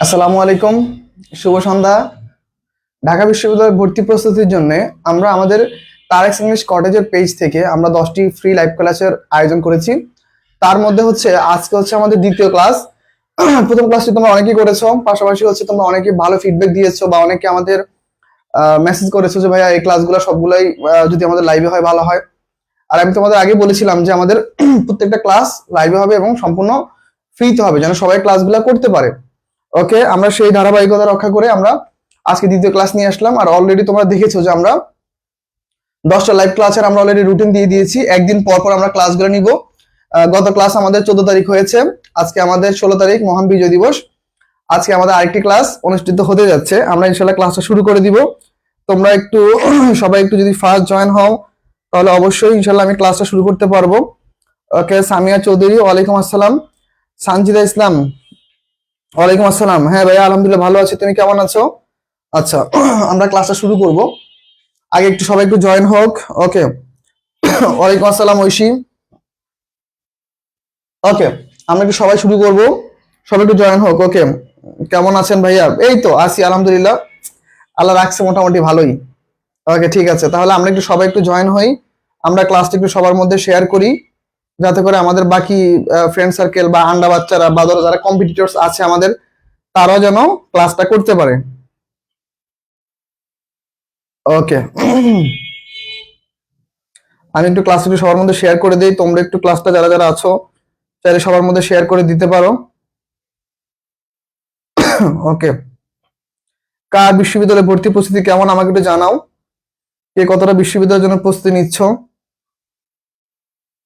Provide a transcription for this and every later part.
আসসালামু আলাইকুম, শুভ সন্ধ্যা। ঢাকা বিশ্ববিদ্যালয়ের ভর্তি প্রস্তুতির জন্য আমরা আমাদের তারেক্স ইংলিশ কটেজের পেজ থেকে আমরা 10টি ফ্রি লাইভ ক্লাসের আয়োজন করেছি। তার মধ্যে আজকে আমাদের দ্বিতীয় ক্লাস। প্রথম ক্লাসটি তোমরা অনেকেই করেছো, পাশাপাশি তোমরা অনেকেই ভালো ফিডব্যাক দিয়েছো বা অনেকে আমাদের মেসেজ করেছো যে ভাইয়া এই ক্লাসগুলো সবগুলাই যদি আমাদের লাইভে হয় ভালো হয়। আর আমি তোমাদের আগে বলেছিলাম যে আমাদের প্রত্যেকটা ক্লাস লাইভে হবে এবং সম্পূর্ণ ফ্রিতে হবে, যেন সবাই ক্লাসগুলো করতে পারে। ওকে, আমরা সেই ধারাবাহিকতা রক্ষা করে আমরা আজকে দ্বিতীয় ক্লাস নিয়ে আসলাম। আর অলরেডি তোমরা দেখেছো যে আমরা 10টা লাইভ ক্লাসের আমরা অলরেডি রুটিন দিয়ে দিয়েছি। একদিন পর পর আমরা ক্লাসগুলো নিব। গত ক্লাস আমাদের 14 তারিখ হয়েছে, আজকে আমাদের 16 তারিখ মহান বিজয় দিবস। আজকে আমাদের আরেকটি ক্লাস অনুষ্ঠিত হতে যাচ্ছে, আমরা ইনশাল্লাহ ক্লাসটা শুরু করে দিব। তোমরা একটু সবাই একটু যদি ফার্স্ট জয়েন হও তাহলে অবশ্যই ইনশাল্লাহ আমি ক্লাসটা শুরু করতে পারবো। ওকে, সামিয়া চৌধুরী ওয়ালাইকুম আসসালাম। সানজিদা ইসলাম ওয়ালাইকুম আসসালাম। হ্যাঁ ভাইয়া, আলহামদুলিল্লাহ ভালো আছি, তুমি কেমন আছো? আচ্ছা, আমরা ক্লাসটা শুরু করব। আগে একটু সবাই একটু জয়েন হোক। ওকে, ওয়ালাইকুম আসসালাম ঐশী। ওকে, আমরা একটু সবাই শুরু করব, সবাই একটু জয়েন হোক। ওকে, কেমন আছেন ভাইয়া? এই তো আছি আলহামদুলিল্লাহ, আল্লাহ রাখছে মোটামুটি ভালোই। ওকে ঠিক আছে, তাহলে আমরা একটু সবাই একটু জয়েন হই, আমরা ক্লাসটা একটু সবার মধ্যে শেয়ার করি, যাতে করে আমাদের বাকি ফ্রেন্ড সার্কেল বা আন্ডা বাচ্চারা বা ধরো যারা কম্পিটিটরস আছে আমাদের, তারাও যেন ক্লাসটা করতে পারে। ওকে, আমি একটু ক্লাসটা একটু সবার মধ্যে শেয়ার করে দিই, তোমরা একটু ক্লাসটা যারা যারা আছো চাইলে সবার মধ্যে শেয়ার করে দিতে পারো। ওকে, কার বিশ্ববিদ্যালয়ে ভর্তি প্রস্তুতি কেমন আমাকে একটু জানাও, কে কতটা বিশ্ববিদ্যালয়ের জন্য প্রস্তুতি নিচ্ছ,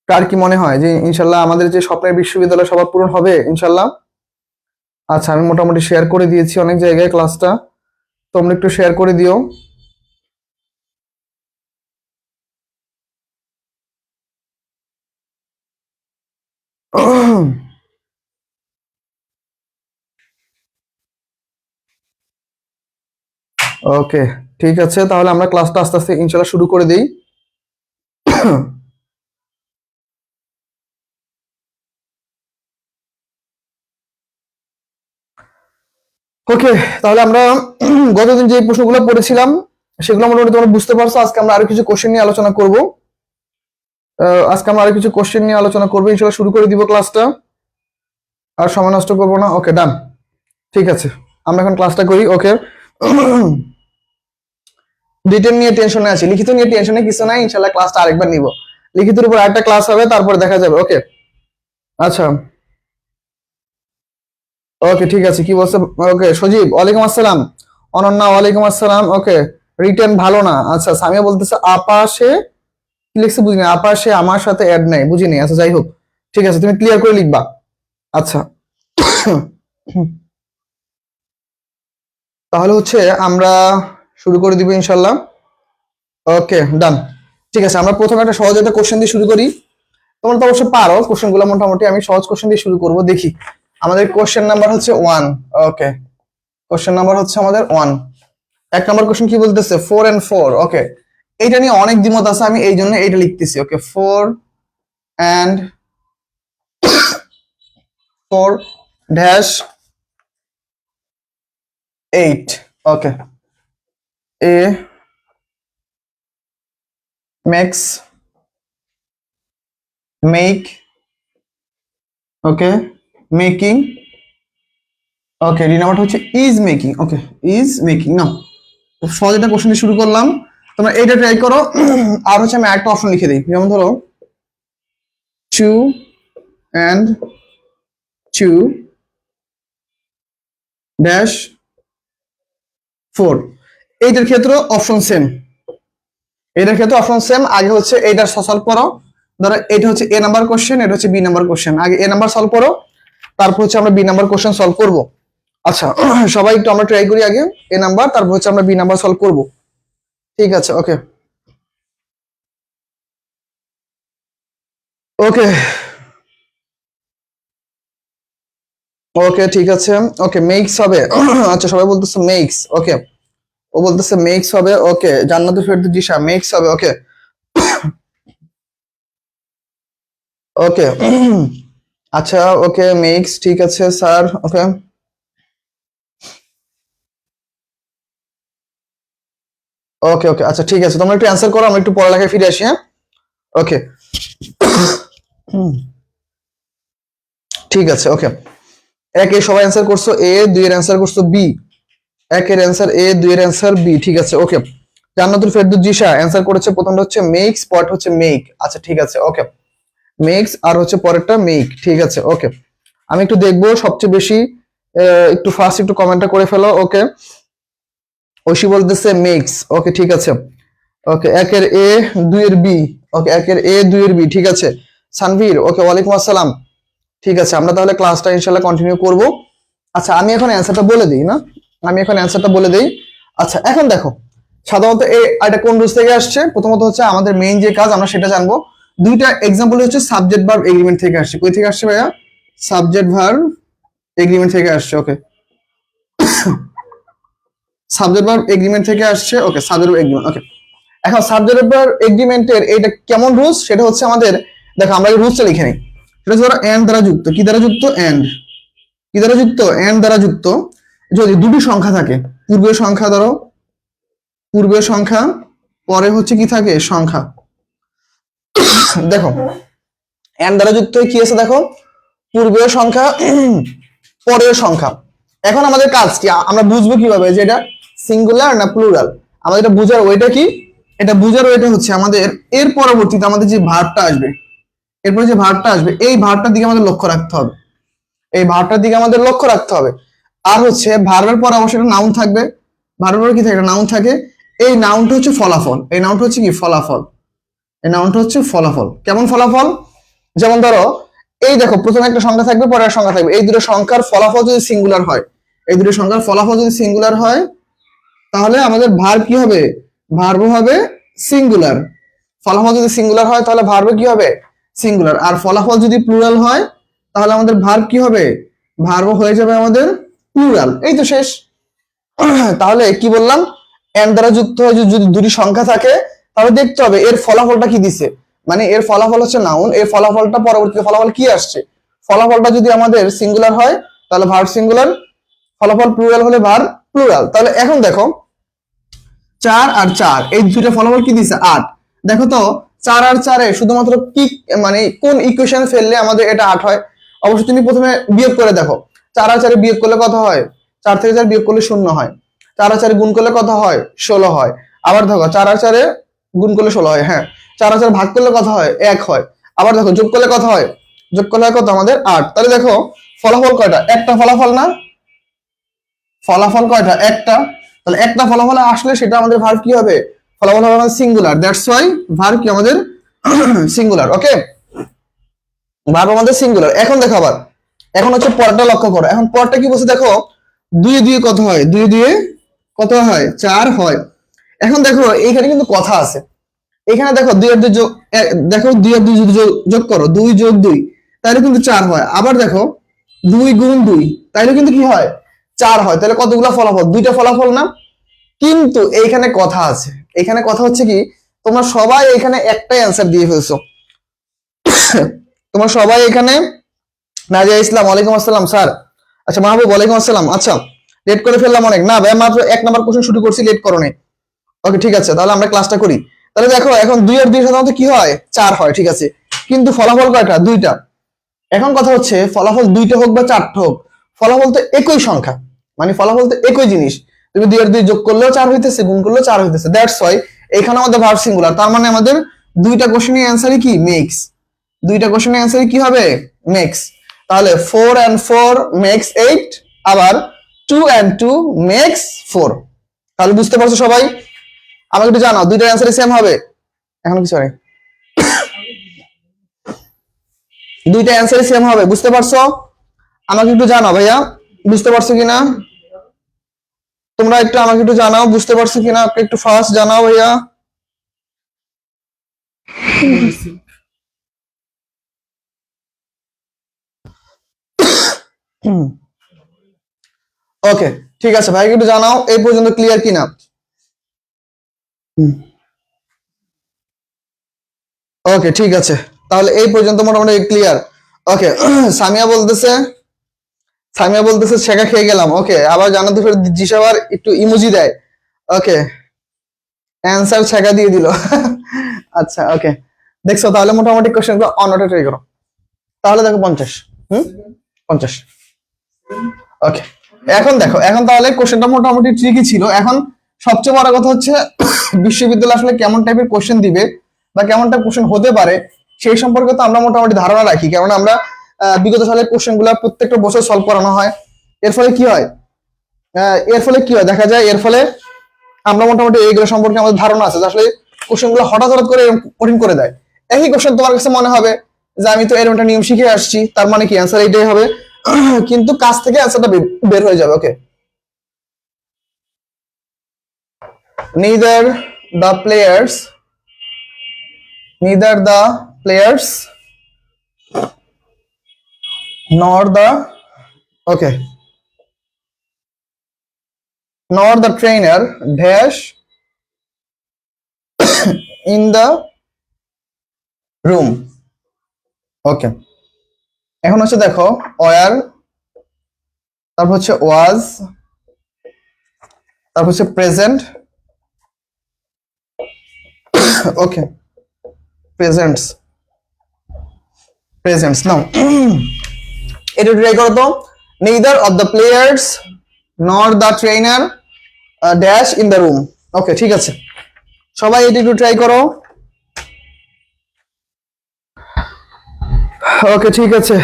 কার কি মনে হয় যে ইনশাল্লাহ আমাদের যে স্বপ্নের বিশ্ববিদ্যালয় সবার পূরণ হবে ইনশাল্লাহ? আচ্ছা, আমি মোটামুটি শেয়ার করে দিয়েছি অনেক জায়গায় ক্লাসটা, তোমরা একটু শেয়ার করে দিও। ওকে ঠিক আছে, তাহলে আমরা ক্লাসটা আস্তে আস্তে ইনশাল্লাহ শুরু করে দিই। ওকে, তাহলে আমরা গতদিন যে প্রশ্নগুলো পড়েছিলাম সেগুলো মোটামুটি তোমরা বুঝতে পারছো। আজকে আমরা আরো কিছু কোশ্চেন নিয়ে আলোচনা করব। ইনশাল্লাহ শুরু করে দিব ক্লাসটা, আর সময় নষ্ট করবো না। ওকে ডান, ঠিক আছে, আমরা এখন ক্লাসটা করি। ওকে, রিটেন নিয়ে টেনশনে আছি, লিখিত নিয়ে টেনশনে কিছু নাই, ইনশাল্লাহ ক্লাসটা আরেকবার নিব। লিখিতের উপর আরেকটা ক্লাস হবে, তারপরে দেখা যাবে। ওকে আচ্ছা, ওকে ঠিক আছে, কি বলছে? ওকে, সজীব ওয়ালাইকুম আসসালাম। অনন্যা ওয়ালাইকুম আসসালাম। ওকে, রিটেন ভালো না। আচ্ছা, সামিয়া বলতেছে আপাশে কি লিখছে বুঝিনি, আপাশে আমার সাথে অ্যাড নাই বুঝিনি। আচ্ছা যাই হোক, ঠিক আছে, তুমি ক্লিয়ার করে লিখবা। আচ্ছা, তাহলে আমরা শুরু করে দিব ইনশাল্লাহ। ওকে ডান, ঠিক আছে, আমরা প্রথমে একটা সহজ একটা কোশ্চেন দিয়ে শুরু করি। তোমরা তো অবশ্যই পারো কোশ্চেন গুলো মোটামুটি, আমি সহজ কোশ্চেন দিয়ে শুরু করব। দেখি আমাদের কোশ্চেন নাম্বার 1। ওকে, কোশ্চেন নাম্বার আমাদের 1। 1 নম্বর কোশ্চেন কি বলতেছে? 4 and 4। ওকে, এইটা নিয়ে অনেক দ্বিমত আছে, আমি এই জন্য এইটা লিখতেছি। Okay, 4 and 4-8। Okay, a makes make, okay, making. Okay, D নাম্বারটা is making. Okay, is making না, খুব সহজ একটা কোশ্চেন দিয়ে শুরু করলাম, তোমরা এইটা ট্রাই করো। আর আমি একটা অপশন লিখে দিই, যেমন ধরো 2 and 2-4। এইটার ক্ষেত্রে অপশন সেম, আগে এইটার সলভ করো। ধরো এটা এ নাম্বার কোশ্চেন, এটা বি নাম্বার কোশ্চেন, আগে এ নাম্বার সলভ করো, তারপর আমরা বি নাম্বার কোশ্চেন সলভ করব। আচ্ছা, সবাই একটু আমরা ট্রাই করি, আগে এ নাম্বার, তারপর আমরা বি নাম্বার সলভ করব। ঠিক আছে, ওকে ওকে ওকে ঠিক আছে। ওকে, মেক্স হবে। আচ্ছা, সবাই বলতেছে মেক্স। ওকে, ও বলতেছে মেক্স হবে। ওকে, জান্নাতুল ফেরদৌস জিশা মেক্স হবে। ওকে ওকে আচ্ছা, ওকে মেক্স, ঠিক আছে স্যার। ওকে, ওকে ওকে, আচ্ছা ঠিক আছে, তোমরা একটু অ্যান্সার করো, আমরা একটু পড়ালেখায় ফিরে আসি। হ্যাঁ, ওকে। ঠিক আছে, ওকে। একে সবাই অ্যান্সার করছো এ, দুই এর অ্যান্সার করছো বি। একের অ্যান্সার এ, দুই এর অ্যান্সার বি। ঠিক আছে, ওকে। জান্নাতুল ফেরদৌস জিশা অ্যান্সার করেছে, প্রথমটা হচ্ছে মেক্স, পরেরটা হচ্ছে মেক। আচ্ছা ঠিক আছে, ওকে। মেক্স আর হচ্ছে পরেরটা মেক। ঠিক আছে, ওকে। আমি একটু দেখবো সবচেয়ে বেশি একটু ফার্স্ট একটু কমেন্টটা করে ফেলো। ওকে, ঐশী বলতেছে মেক্স। ওকে ঠিক আছে, ওকে। একের এ, দুই এর বি। ওকে, একের এ, দুই এর বি। ঠিক আছে। সানভীর, ওকে, ওয়ালাইকুম আসসালাম। ঠিক আছে, আমরা তাহলে ক্লাসটা ইনশাল্লাহ কন্টিনিউ করব। আচ্ছা, আমি এখন অ্যান্সারটা বলে দিই না, আমি এখন অ্যান্সারটা বলে দিই। আচ্ছা, এখন দেখো, সাধারণত এটা কোন রুলস থেকে আসছে? প্রথমত হচ্ছে আমাদের মেইন যে কাজ আমরা সেটা জানবো। দুইটা এক্সাম্পল হচ্ছে সাবজেক্ট ভার্ব এগ্রিমেন্ট থেকে আসছে। কই থেকে আসছে ভাইয়া? সাবজেক্ট ভার্ব এগ্রিমেন্ট থেকে আসছে। ওকে, সাবজেক্ট ভার্ব এগ্রিমেন্ট থেকে আসছে। ওকে, সাবজেক্ট ভার্ব এগ্রিমেন্ট। ওকে, এখন সাবজেক্ট ভার্ব এগ্রিমেন্টের এটা কেমন রুলস সেটা হচ্ছে আমাদের, দেখো আমরা এই রুলসটা লিখে নিই। সেটা হচ্ছে ধরো এন্ড দ্বারা যুক্ত। কি দ্বারা যুক্ত? এন্ড। কি দ্বারা যুক্ত? এন্ড দ্বারা যুক্ত। যদি দুটি সংখ্যা থাকে, পূর্বের সংখ্যা ধরো, পূর্বের সংখ্যা, পরে হচ্ছে কি থাকে? সংখ্যা। দেখো, এন্ড দ্বারা যুক্ত হয়ে কি আছে দেখো, পূর্বের সংখ্যা, পরের সংখ্যা। এখন আমাদের কাজ কি? আমরা বুঝবো কিভাবে যে এটা সিঙ্গুলার না প্লুরাল? আমাদের এটা বুঝার ওইটা কি? এটা বুঝার ওইটা হচ্ছে আমাদের এর পরবর্তীতে আমাদের যে ভার্বটা আসবে, এরপরে যে ভার্বটা আসবে, এই ভার্বটার দিকে আমাদের লক্ষ্য রাখতে হবে। এই ভার্বটার দিকে আমাদের লক্ষ্য রাখতে হবে। আর হচ্ছে ভার্বের পর অবশ্যই একটা নাউন থাকবে। ভার্বের পর কি থাকে? একটা নাউন থাকে। এই নাউনটা হচ্ছে ফলাফল। এই নাউনটা হচ্ছে কি? ফলাফল। এই নাউনটা হচ্ছে ফলাফল। কেমন ফলাফল? যেমন ধরো, এই দেখো, প্রথমে একটা সংখ্যা থাকবে, পরে একটা সংখ্যা থাকবে। এই দুটো সংখ্যার ফলাফল যদি সিঙ্গুলার হয়, এই দুটো সংখ্যার ফলাফল যদি সিঙ্গুলার হয়, তাহলে আমাদের ভার্ব কি হবে? ভার্ব হবে সিঙ্গুলার। ফলাফল যদি সিঙ্গুলার হয় তাহলে ভার্ব কি হবে? সিঙ্গুলার। আর ফলাফল যদি প্লুরাল হয় তাহলে আমাদের ভার্ব কি হবে? ভার্ব হয়ে যাবে আমাদের প্লুরাল। এই তো শেষ। তাহলে কি বললাম? এন্ড দ্বারা যুক্ত হয়ে যদি দুটি সংখ্যা থাকে, তাহলে দেখতে হবে এর ফলাফলটা কি দিছে। মানে এর ফলাফল হচ্ছে নাউন, এর ফলাফলটা পরবর্তীতে ফলাফল কি আসছে। ফলাফলটা যদি আমাদের সিঙ্গুলার হয় তাহলে ভার্ব সিঙ্গুলার, ফলাফল প্লুরাল হলে ভার্ব প্লুরাল। তাহলে এখন দেখো, 4 আর 4 এই দুইটা ফলাফল কি দিছে? 8। দেখো তো, 4 আর 4 এ শুধুমাত্র কি, মানে কোন ইকুয়েশন ফেললে আমাদের এটা 8 হয়? অবশ্যই তুমি প্রথমে বিয়োগ করে দেখো। 4 আর 4 এ বিয়োগ করলে কত হয়? 4 থেকে 4 বিয়োগ করলে 0 হয়। 4 আর 4 এ গুণ করলে কত হয়? 16 হয়। আবার দেখো, 4 আর 4 এ গুণ করলে 16 হয়। হ্যাঁ, 4 আর 4 ভাগ করলে কত হয়? 1 হয়। আবার দেখো, যোগ করলে কত হয়? যোগ করলে হয় কত? আমাদের 8। তাহলে দেখো, ফলাফল কয়টা? একটা ফলাফল না? ফলাফল কয়টা? একটা। তাহলে একটা ফলাফল আসলে সেটা আমাদের ভার্ব কি হবে? ফলাফল হবে আমাদের সিঙ্গুলার। দ্যাটস ওয়াই ভার্ব কি আমাদের সিঙ্গুলার। ওকে, ভার্ব আমাদের সিঙ্গুলার। এখন দেখো আবার, এখন হচ্ছে পরটা লক্ষ্য করো। এখন পরটা কি বলছে দেখো, দুই দুই কত হয়? দুই দুই কত হয়? 4 হয়। এখন দেখো, এইখানে কিন্তু কথা আছে। এখানে দেখো, দুই আর দুই যোগ, দেখো দুই আর দুই যদি যোগ করো, 2 যোগ 2 তাহলে কিন্তু 4 হয়। আবার দেখো, 2 গুণ 2 তাইলে কিন্তু কি হয়? 4 হয়। তাহলে কতগুলো ফলাফল? দুইটা ফলাফল না? কিন্তু এইখানে কথা আছে। এখানে কথা হচ্ছে কি, তোমরা সবাই এখানে একটাই অ্যান্সার দিয়ে ফেলছো। তোমরা সবাই এখানে, নাজিয়া ইসলাম, ওয়ালাইকুম আসসালাম স্যার। আচ্ছা, মাহবুব, ওয়ালাইকুম আসসালাম। আচ্ছা, লেট করে ফেললাম অনেক। না ভাই, মাত্র 1 নাম্বার কোশ্চেন শুরু করছি, লেট করো নাই। ওকে ঠিক আছে, তাহলে আমরা ক্লাসটা করি। তাহলে দেখো, এখন 2 আর 2 সাধারণত কি হয়? 4 হয়। ঠিক আছে, কিন্তু ফলাফল কয়টা? দুইটা। এখন কথা হচ্ছে, ফলাফল দুইটা হোক বা 4টা হোক, ফলাফল তো একই সংখ্যা, মানে ফলাফল তো একই জিনিস। তুমি 2 আর 2 যোগ করলেও 4 হইতেছে, গুণ করলেও 4 হইতেছে। দ্যাটস ওয়াই এখানে আমাদের ভার্ব সিঙ্গুলার। তার মানে আমাদের দুইটা কোশ্চেনের অ্যান্সারই কি? মেক্স। দুইটা কোশ্চেনের অ্যান্সারই কি হবে? মেক্স। তাহলে 4 and 4 makes 8, আবার 2 and 2 makes 4। তাহলে বুঝতে পারছো সবাই? আমাকে একটু জানাও, দুইটার অ্যান্সারই সেম হবে? এখন কি সরি, দুইটা অ্যান্সারই সেম হবে, বুঝতে পারছো? আমাকে একটু জানাও ভাইয়া, বুঝতে পারছো কিনা? তোমরা একটু আমাকে একটু জানাও, বুঝতে পারছো কিনা? একটু ফাস্ট জানাও ভাইয়া। ওকে ঠিক আছে, ভাই একটু জানাও এই পর্যন্ত ক্লিয়ার কিনা। ওকে ঠিক আছে, তাহলে এই পর্যন্ত মোটামুটি ক্লিয়ার। ওকে, সামিয়া বলতেছে, সামিয়া বলতেছে শেখা খেয়ে গেলাম। ওকে, আবার জানাতে ফের জিসাবার একটু ইমোজি দেয়। ওকে, অ্যান্সার ছেঁকা দিয়ে দিল। আচ্ছা ওকে, দেখছো তাহলে মোটামুটি কোশ্চেন গুলো অনটা ট্রাই করো। তাহলে দেখো 50। 50। ওকে, এখন দেখো, এখন তাহলে কোশ্চেনটা মোটামুটি ট্রিকি ছিল। এখন সবচেয়ে বড় কথা হচ্ছে বিশ্ববিদ্যালয় আসলে কেমন টাইপের কোশ্চেন দিবে বা কেমন টাইপ কোশ্চেন হতে পারে সেই সম্পর্কে তো আমরা মোটামুটি ধারণা রাখি, কারণ আমরা বিগত সালের কোশ্চেন গুলো প্রত্যেকটা বছর সলভ করানো হয়। এর ফলে কি হয়, দেখা যায় এর ফলে আমরা মোটামুটি এইগুলো সম্পর্কে আমাদের ধারণা আছে যে আসলে কোশ্চেন গুলো হঠাৎ হঠাৎ করে এরকম কঠিন করে দেয়। একই কোশ্চেন তোমার কাছে মনে হবে যে আমি তো এরকম একটা নিয়ম শিখে আসছি, তার মানে কি অ্যান্সার এইটাই হবে, কিন্তু কাজ থেকে অ্যান্সারটা বের হয়ে যাবে। ওকে, neither the players neither the players nor the okay nor the trainer dash in the room. ওকে, এখন হচ্ছে দেখো ওয়ার, তারপর হচ্ছে ওয়াজ, তারপর হচ্ছে প্রেজেন্ট। ওকে, প্রেজেন্টস প্রেজেন্টস নাও। এটা ট্রাই করো তো, neither of the players nor the trainer dash in the room. ওকে ঠিক আছে, সবাই এটা একটু ট্রাই করো। ওকে ঠিক আছে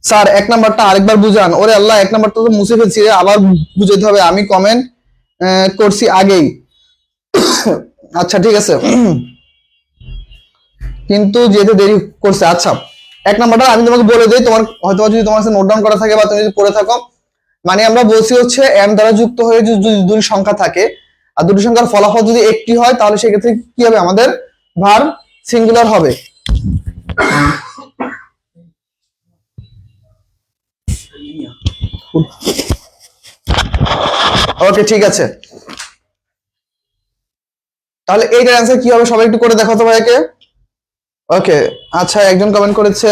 স্যার, এক নাম্বারটা আরেকবার বুঝান। ওরে আল্লাহ, এক নাম্বারটা তো মুছে ফেলছি রে, আবার বুঝাইতে হবে, আমি কমেন্ট করছি আগেই। আচ্ছা ঠিক আছে, কিন্তু যেহেতু দেরি করছে। আচ্ছা, এক নাম্বারটা আমি তোমাকে বলে দিই, তোমার হয়তো যদি তোমার কাছে নোট ডাউন করা থাকে বা তুমি যদি পড়ে থাকো, মানে আমরা বলছি হচ্ছে এম দ্বারা যুক্ত হয়ে যদি দুটি সংখ্যা থাকে আর দুটি সংখ্যার ফলাফল যদি একটি হয়, তাহলে সেক্ষেত্রে কি হবে, আমাদের ভার্ব সিঙ্গুলার হবে। ওকে ঠিক আছে, তাহলে এইটার অ্যান্সার কি হবে সবাই একটু করে দেখো তো ভাইকে। ওকে, আচ্ছা একজন কমেন্ট করেছে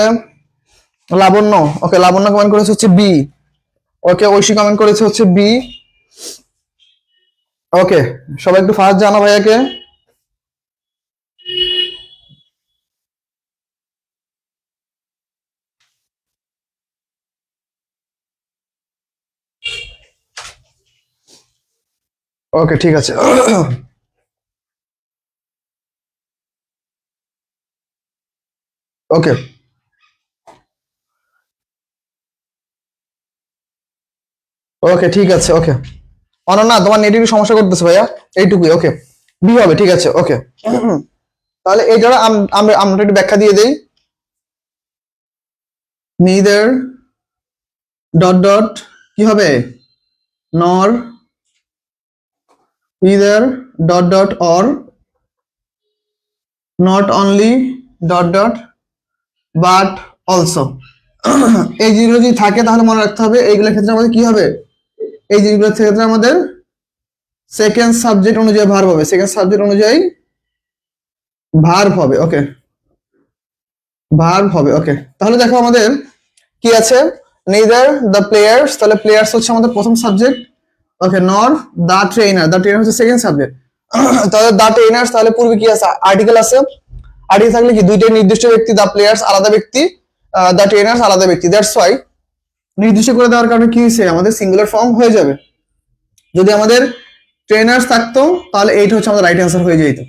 লাবণ্য। ওকে, লাবণ্য কমেন্ট করেছে হচ্ছে বি। ওকে, ঐশী কমেন্ট করেছে হচ্ছে বি। ওকে, সবাই একটু ফার্স্ট জানো ভাইয়াকে। ওকে ঠিক আছে। ওকে ওকে ঠিক আছে। ওকে, অনন্যা তোমার নেট একটু সমস্যা করতেছে ভাইয়া, এইটুকুই। ওকে, বি হবে, ঠিক আছে। ওকে, তাহলে এই জন্য আমরা আমরা একটু ব্যাখ্যা দিয়ে দেই। neither ডট ডট কি হবে, nor either dot dot or not only dot dot but also। এই জিনিসগুলো যদি থাকে তাহলে মনে রাখতে হবে এইগুলোর ক্ষেত্রে আমাদের কি হবে, এই জিনিসগুলোর ক্ষেত্রে আমাদের সেকেন্ড সাবজেক্ট অনুযায়ী ভার্ব হবে, সেকেন্ড সাবজেক্ট অনুযায়ী ভার্ব হবে। ওকে, ভার্ব হবে। ওকে, তাহলে দেখো আমাদের কি আছে, neither the players, তাহলে প্লেয়ার্স হচ্ছে আমাদের প্রথম সাবজেক্ট। ওকে, নর দা ট্রেনার, দা ট্রেনার হচ্ছে সেকেন্ড সাবজেক্ট। তাহলে দা ট্রেনার্স, তাহলে পূর্বে কি আছে, আর্টিকেল আছে। আর্টিকেল থাকলে কি দুইটাই নির্দিষ্ট ব্যক্তি, দা প্লেয়ার্স আলাদা ব্যক্তি, দা ট্রেনার্স আলাদা ব্যক্তি, দ্যাটস ওয়াই নির্দিষ্ট করে দেওয়ার কারণে কি হয়েছে, আমাদের সিঙ্গুলার ফর্ম হয়ে যাবে। যদি আমাদের ট্রেনার্স থাকতো তাহলে এইটা হচ্ছে আমাদের রাইট অ্যান্সার হয়ে যেত।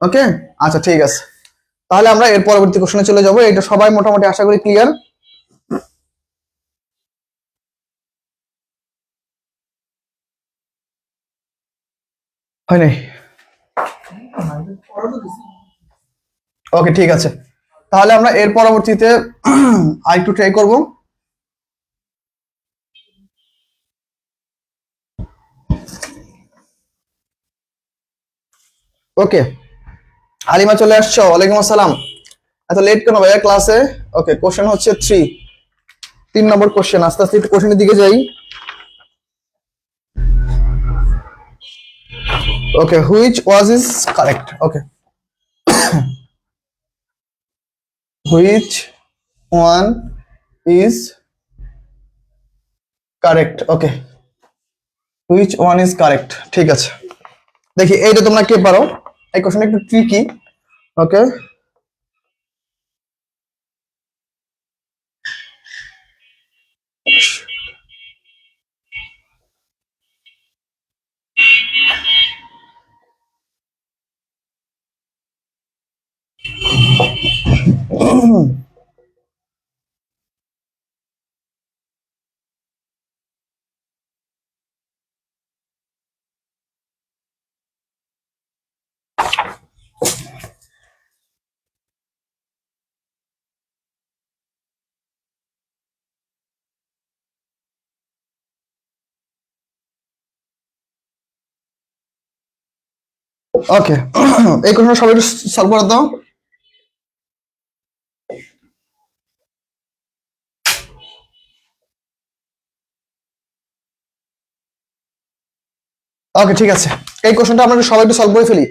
ওকে, আচ্ছা ঠিক আছে, তাহলে আমরা এর পরবর্তী কোশ্চেনে চলে যাবো। এটা সবাই মোটামুটি আশা করি ক্লিয়ার। হয় নাই? ওকে ঠিক আছে, তাহলে আমরা এর পরবর্তীতে আরেকটু ট্রাই করব। ওকে, হালিমা চলে আসছো, ওয়ালাইকুম আসসালাম। এত লেট কেন ভাইয়া ক্লাসে? ওকে, কোশ্চেন হচ্ছে 3 নম্বর কোশ্চেন। আস্তে আস্তে একটু কোশ্চেনের দিকে যাই। Okay, which was is correct. Okay, which one is correct. Okay, which one is correct, ঠিক আছে। দেখি এইটা তোমরা কে পারো, এই কোশ্চেন একটু ট্রিকি। ওকে, ওকে। এই কোশ্চেন সবাই সলভ করে দাও। ওকে, ঠিক আছে, এই কোশ্চেনটা আমরা সবাই একটু সলভ করে ফেলি।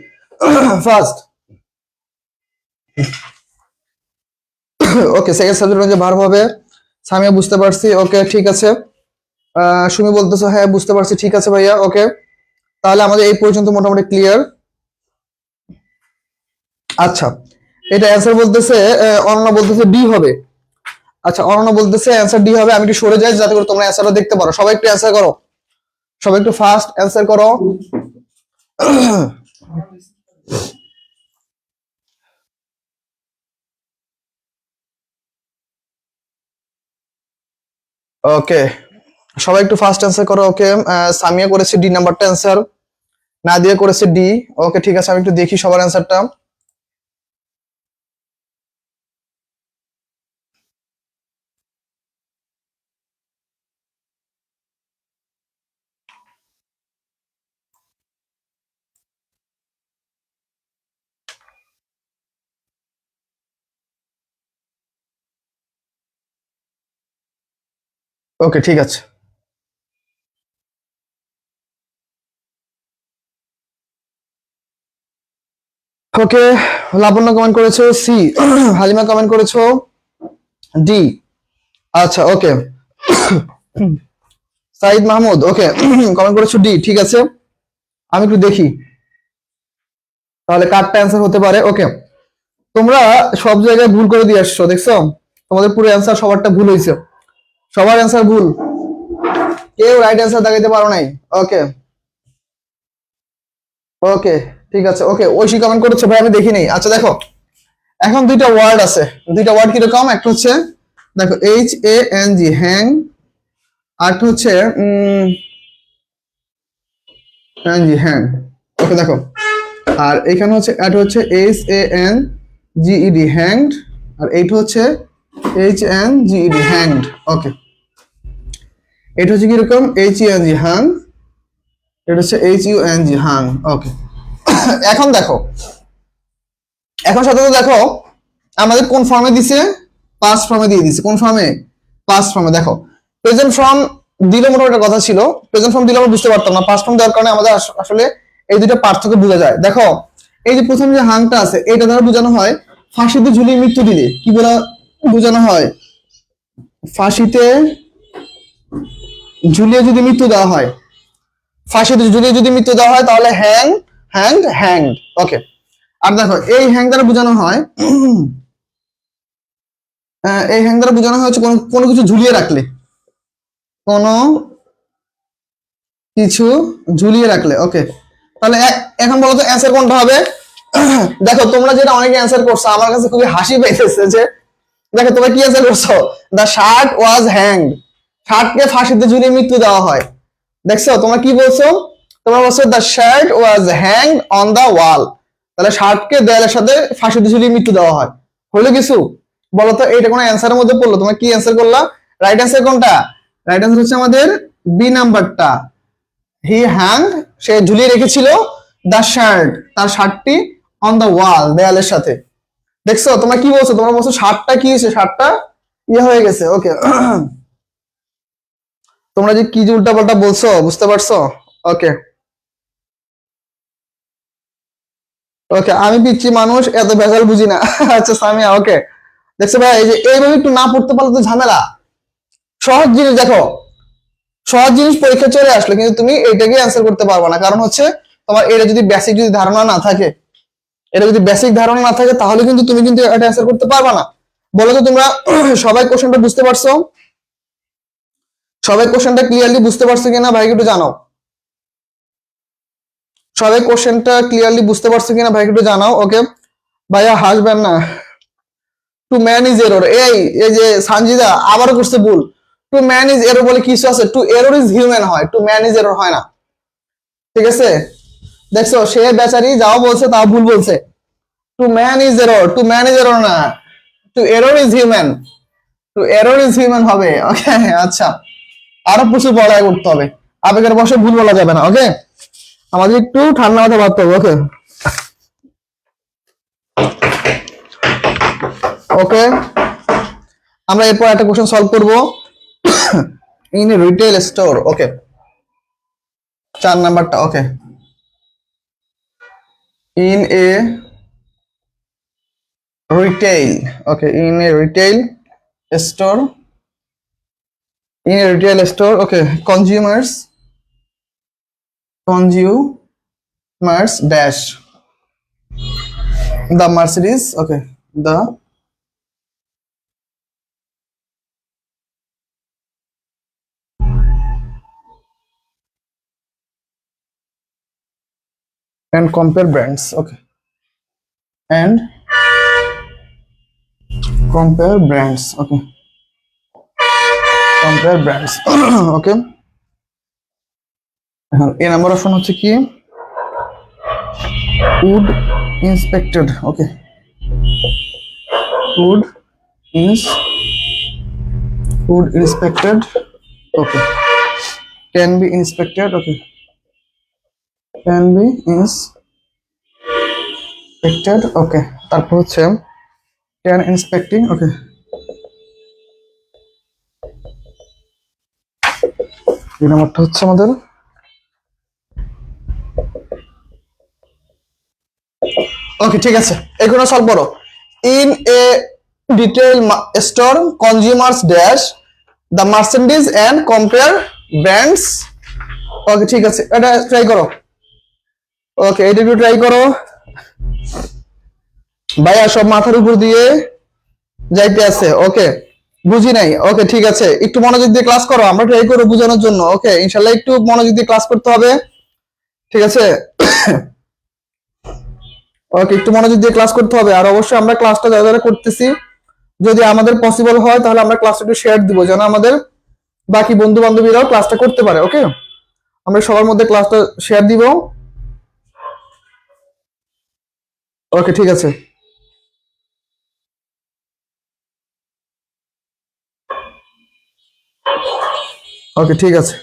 ফার্স্ট, ওকে, সেকেন্ড সাবজেক্ট হচ্ছে ভার্ব হবে। সামিয়া বুঝতে পারছি, ওকে ঠিক আছে। সুমি বলতেছো হ্যাঁ বুঝতে পারছি, ঠিক আছে ভাইয়া, ওকে। তাহলে আমাদের এই পর্যন্ত মোটামুটি ক্লিয়ার। আচ্ছা, এটা অ্যান্সার বলতেছে, অনন্যা বলতেছে ডি হবে। আচ্ছা, অনন্যা বলতেছে অ্যান্সার ডি হবে। আমি একটু সরে যাই যাতে করে তোমরা অ্যান্সারটা দেখতে পারো। সবাই একটু অ্যান্সার করো, সবাই একটু ফাস্ট অ্যান্সার করো। ওকে, সবাই একটু ফাস্ট অ্যান্সার করো। ওকে, সামিয়া করেছে ডি নাম্বারটা অ্যান্সার, নাদিয়া করেছে ডি। ওকে, ঠিক আছে, আমি একটু দেখি সবার অ্যান্সারটা। ওকে, ঠিক আছে। ওকে, লাবণ্য কমেন্ট করেছো সি, হালিমা কমেন্ট করেছো ডি। আচ্ছা, ওকে। সাইদ মাহমুদ ওকে কমেন্ট করেছো ডি, ঠিক আছে। আমি একটু দেখি তাহলে কারটা অ্যান্সার হতে পারে। ওকে, তোমরা সব জায়গায় ভুল করে দিয়ে আসছো, দেখছো তোমাদের পুরো অ্যান্সার সবারটা ভুল হয়েছে, সবার অ্যান্সার ভুল, কেউ রাইট অ্যান্সার দেখাইতে পারো নাই। ওকে, ওকে, ঠিক আছে। ওকে, ঐশী কমেন্ট করেছে ভাই আমি দেখি নাই। আচ্ছা দেখো, এখন দুইটা ওয়ার্ড আছে, দুইটা ওয়ার্ড কিরকম, একটা হচ্ছে দেখো HANG হ্যাং, আর একটা হচ্ছে হ্যাং। ওকে দেখো, আর এখানে হচ্ছে এটা হচ্ছে HANGED হ্যাংড, আর এইটা হচ্ছে HNGED হ্যাংড। ওকে, এটা হচ্ছে কিরকম HENG হাং, এটা হচ্ছে HUNG হাং। ওকে, এখন দেখো, এখন সাথে দেখো আমাদের কোন ফর্মে দিছে, পাস্ট ফর্মে দিয়ে দিছে। কোন ফর্মে, পাস্ট ফর্মে। দেখো প্রেজেন্ট ফর্ম দিলে মোটামুটি একটা কথা ছিল, প্রেজেন্ট ফর্ম দিলে আমরা বুঝতে পারতাম না, পাস্ট ফর্ম দেওয়ার কারণে আমাদের আসলে এই দুটো পার্থক্য বোঝা যায়। দেখো এই যে প্রথম যে হাংটা আছে এটা দ্বারা বোঝানো হয় ফাঁসিতে ঝুলিয়ে মৃত্যু দিলে কি বলা বোঝানো হয়, ফাঁসিতে ঝুলিয়ে যদি মৃত্যু দেওয়া হয়, ফাঁসিতে ঝুলিয়ে যদি মৃত্যু দেওয়া হয় তাহলে হ্যাং, হ্যাংড, হ্যাংড। ওকে, আর দেখো এই হ্যাং দ্বারা বোঝানো হয় এই হ্যাং দ্বারা বোঝানো হচ্ছে কোনো কিছু ঝুলিয়ে রাখলে, কোনো কিছু ঝুলিয়ে রাখলে। ওকে, তাহলে এখন বলো তো অ্যান্সার কোনটা হবে। দেখো তোমরা যেটা অনেকে অ্যান্সার করছো আমার কাছে খুবই হাসি পাইতেছে যে দেখো তোমরা কি অ্যান্সার করছো, দ্য শার্ট ওয়াজ হ্যাংড, শার্টকে ফাঁসিতে ঝুলিয়ে মৃত্যু দেওয়া হয়। দেখছো তোমরা কি বলছো, তোমরা বলছো the shirt was hanged on the wall, তাহলে শার্টকে দেয়ালের সাথে ফাঁসিতে ঝুলিয়ে মৃত্যু দেওয়া হয়। হলো কিছু, বলো তো এইটা কোনো অ্যান্সারের মধ্যে পড়লো, তোমরা কি অ্যান্সার করলা, রাইট অ্যান্সার কোনটা, রাইট অ্যান্সার হচ্ছে আমাদের বি নাম্বারটা, হি হ্যাং, সে ঝুলিয়ে রেখেছিল দ্য শার্ট, তার শার্টটি অন দ্য ওয়াল, দেয়ালের সাথে। দেখছো তোমরা কি বলছো, তোমরা বলছো শার্টটা কি হয়েছে, শার্টটা ইয়ে হয়ে গেছে। ওকে, তোমরা যে কি যে উল্টাপাল্টা বলছো বুঝতে পারছো। ওকে, ওকে, আমি পিচ্ছি মানুষ এত ভেজাল বুঝি না। আচ্ছা সামিয়া, ওকে, দেখছো ভাই এই যে এইভাবে একটু না পড়তে পারলে তো ঝামেলা। সহজ জিনিস দেখো, সহজ জিনিস পরীক্ষা চলে আসলো কিন্তু তুমি এটাকে অ্যান্সার করতে পারবে না, কারণ হচ্ছে তোমার এটা যদি বেসিক যদি ধারণা না থাকে, এটা যদি বেসিক ধারণা না থাকে তাহলে কিন্তু তুমি কিন্তু এটা অ্যান্সার করতে পারবে না। বলো তো তোমরা সবাই কোশ্চেনটা বুঝতে পারছো? সবাই কোশ্চেনটা ক্লিয়ারলি বুঝতে পারছো কিনা ভাই একটু জানাও। সবাই কোশ্চেনটা ক্লিয়ারলি বুঝতে পারছো কিনা ভাই একটু জানাও। ওকে ভাইয়া হাসবেন না। টু ম্যান ইজ এরর, এই এই যে সানজিদা আবারও করছে ভুল। টু ম্যান ইজ এরর বলে কিছু আছে, টু এরর ইজ হিউম্যান হয়, টু ম্যান ইজ এরর হয় না। ঠিক আছে, দেখছো সে বেচারি যাও বলছে তাও ভুল বলছে। To man is error, to man is error না, to error is human, to error is human হবে। ওকে আচ্ছা, আরো প্রচুর পড়ায় করতে হবে, আবেগের বসে ভুল বলা যাবে না। ওকে আমাদের একটু ঠান্ডা মাথা ভাবতে হবে। ওকে ওকে আমরা এরপর একটা কোশ্চেন সলভ করব। ইন রিটেল স্টোর, ওকে 4 নাম্বারটা। Okay in a retail, okay in a retail store, in a retail store, okay, consumers dash the Mercedes, okay, the and compare brands, okay, and compare brands, okay, compare brands okay, এখন এই number option হচ্ছে কি wood inspected, okay, wood is wood inspected, okay, can be inspected, okay, can be inspected, okay, তারপর হচ্ছে can inspecting, okay, এই নাম্বারটা হচ্ছে আমাদের ওকে ঠিক আছে, এগুলো সলভ করো। In a detail store consumers dash the merchandise and compare brands, okay ঠিক আছে এটা ট্রাই করো। ওকে এটা একটু ট্রাই করো ভাইয়া, সব মাথার উপর দিয়ে যাইতে আছে। ওকে বুঝি নাই, ওকে ঠিক আছে একটু মনোযোগ দিয়ে ক্লাস করো, আমরা ট্রাই করবো বোঝানোর জন্য। ওকে ইনশাল্লাহ একটু মনোযোগ দিয়ে ক্লাস করতে হবে, ঠিক আছে ওকে একটু মনোযোগ দিয়ে ক্লাস করতে হবে। আর অবশ্যই আমরা ক্লাসটা যারা যারা করতেছি যদি আমাদের পসিবল হয় তাহলে আমরা ক্লাসটা একটু শেয়ার দিব যেন আমাদের বাকি বন্ধু বান্ধবীরাও ক্লাসটা করতে পারে। ওকে আমরা সবার মধ্যে ক্লাসটা শেয়ার দিব। ওকে ঠিক আছে ওকে ঠিক আছে